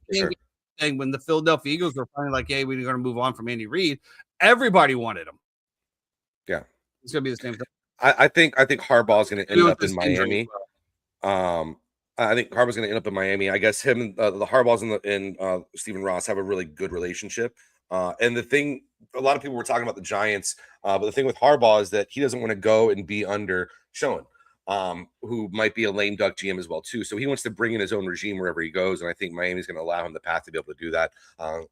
thing when the Philadelphia Eagles were finally like, hey, we're going to move on from Andy Reid. Everybody wanted him. Yeah. It's going to be the same thing. I think Harbaugh is going to end up in Miami. I think Harbaugh's going to end up in Miami. I guess him, the Harbaughs and Stephen Ross have a really good relationship. And the thing, a lot of people were talking about the Giants, but the thing with Harbaugh is that he doesn't want to go and be under Schoen, who might be a lame duck GM as well too. So he wants to bring in his own regime wherever he goes, and I think Miami's going to allow him the path to be able to do that.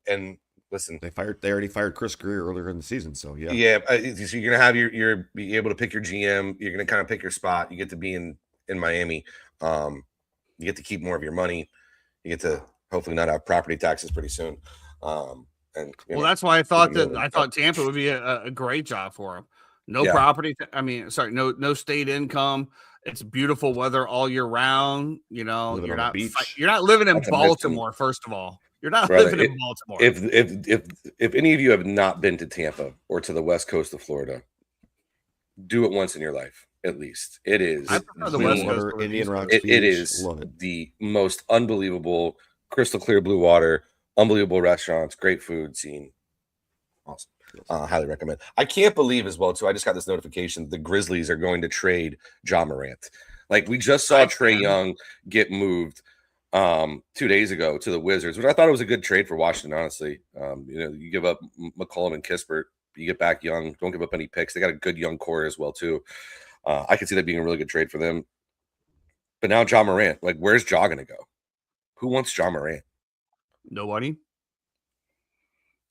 And listen, they already fired Chris Greer earlier in the season, so yeah. So you're going to have your be able to pick your GM. You're going to kind of pick your spot. You get to be in Miami. You get to keep more of your money. You get to hopefully not have property taxes pretty soon. That's why I thought Tampa would be a great job for him. No property. No state income. It's beautiful weather all year round. You're not living in Baltimore. First of all, you're not living in Baltimore. If any of you have not been to Tampa or to the west coast of Florida, do it once in your life. At least it is. I prefer the West Coast. Indian Rocks Beach. It is the most unbelievable, crystal clear blue water, unbelievable restaurants, great food scene. Awesome. Highly recommend. I can't believe as well too. I just got this notification: the Grizzlies are going to trade Ja Morant. Like, we just saw Trae Young get moved 2 days ago to the Wizards, which I thought it was a good trade for Washington. Honestly, you give up McCollum and Kispert, you get back Young. Don't give up any picks. They got a good young core as well too. I could see that being a really good trade for them. But now Ja Morant, like, where's Ja going to go? Who wants Ja Morant? Nobody.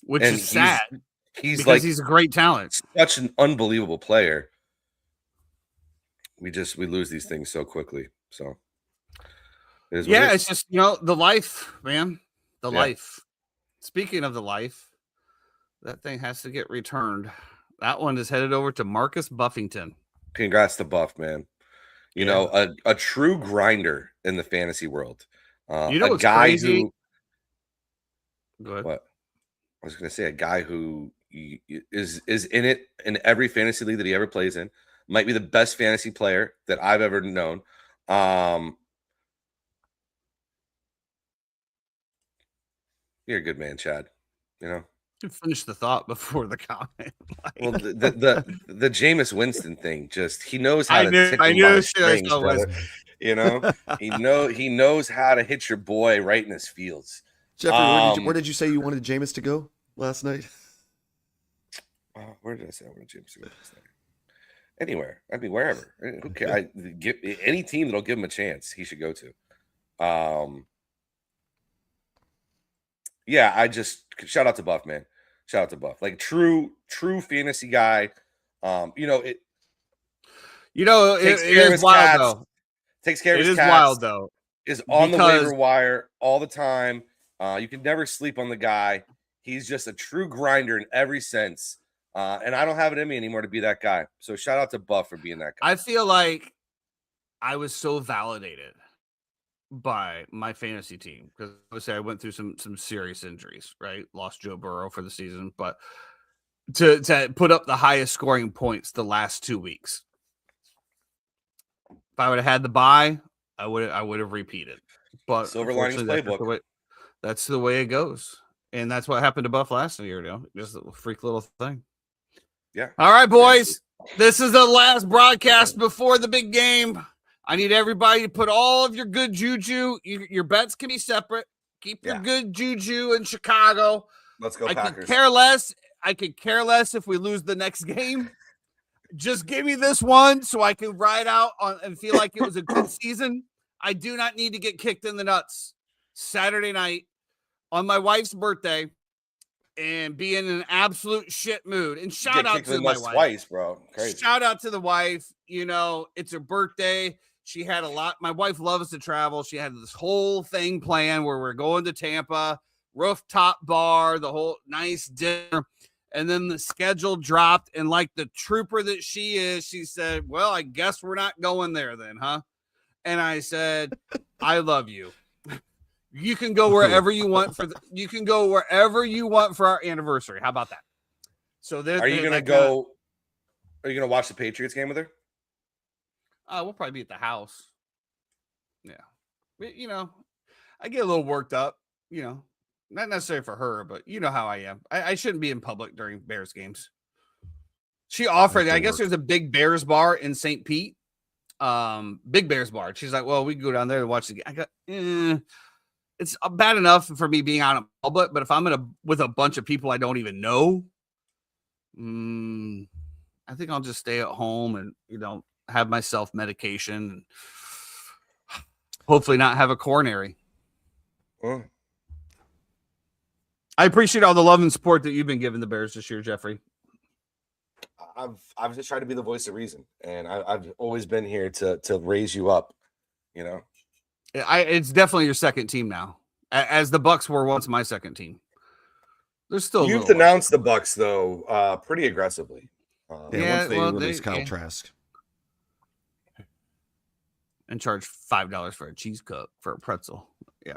Which is sad. He's he's a great talent. Such an unbelievable player. We lose these things so quickly. So it's just, the life, man. The life. Speaking of the life, that thing has to get returned. That one is headed over to Marcus Buffington. Congrats to Buff, man. A true grinder in the fantasy world. A guy crazy? Go ahead. What? I was going to say, a guy who is in it in every fantasy league that he ever plays in. Might be the best fantasy player that I've ever known. You're a good man, Chad. Finish the thought before the comment. Well, the Jameis Winston thing, just he knows how to tickle my strings, brother. He knows how to hit your boy right in his fields. Jeffrey, where did you say you wanted Jameis to go last night? Where did I say I wanted Jameis to go last night? Anywhere. I mean, wherever. Who cares? Any team that'll give him a chance, he should go to. yeah, I just shout out to Buff, man. Shout out to Buff. Like true fantasy guy. It takes it care of is his wild cats, though. takes care of It his is wild cats, though is on the because waiver wire all the time. You can never sleep on the guy. He's just a true grinder in every sense. And I don't have it in me anymore to be that guy. So shout out to Buff for being that guy. I feel like I was so validated by my fantasy team because obviously I went through some serious injuries, right? Lost Joe Burrow for the season, but to put up the highest scoring points the last 2 weeks. If I would have had the bye, I would have repeated. But Silver Linings Playbook. That's the way it goes. And that's what happened to Buff last year, just a freak little thing. Yeah. All right, boys. This is the last broadcast before the big game. I need everybody to put all of your good juju. Your bets can be separate. Keep your good juju in Chicago. Let's go, Packers. I could care less if we lose the next game. Just give me this one so I can ride out and feel like it was a good season. I do not need to get kicked in the nuts Saturday night on my wife's birthday and be in an absolute shit mood. And shout out to my wife twice, bro. Crazy. Shout out to the wife. It's her birthday. She had a lot. My wife loves to travel. She had this whole thing planned where we're going to Tampa, rooftop bar, the whole nice dinner. And then the schedule dropped. And like the trooper that she is, she said, well, I guess we're not going there then, huh? And I said, I love you. You can go wherever you want you can go wherever you want for our anniversary. How about that? So are you going to go? Are you going to watch the Patriots game with her? We'll probably be at the house. Yeah. I get a little worked up, not necessarily for her, but you know how I am. I shouldn't be in public during Bears games. She offered, I guess there's a big Bears bar in St. Pete. Big Bears bar. She's like, well, we can go down there and watch the game. I go, it's bad enough for me being out in public, but if I'm with a bunch of people I don't even know, I think I'll just stay at home and, have my self-medication and hopefully not have a coronary. I appreciate all the love and support that you've been giving the Bears this year, Jeffrey. I've just tried to be the voice of reason, and I've always been here to raise you up, It's definitely your second team now, as the Bucks were once my second team. There's still you've denounced the Bucks though pretty aggressively. Once they released Kyle Trask. And charge $5 for a cheese cup for a pretzel. Yeah.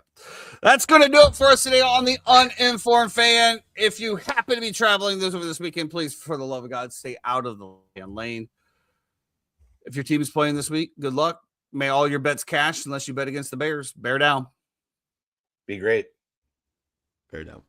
That's going to do it for us today on the Uninformed Fan. If you happen to be traveling over this weekend, please, for the love of God, stay out of the lane. If your team is playing this week, good luck. May all your bets cash unless you bet against the Bears. Bear down. Be great. Bear down.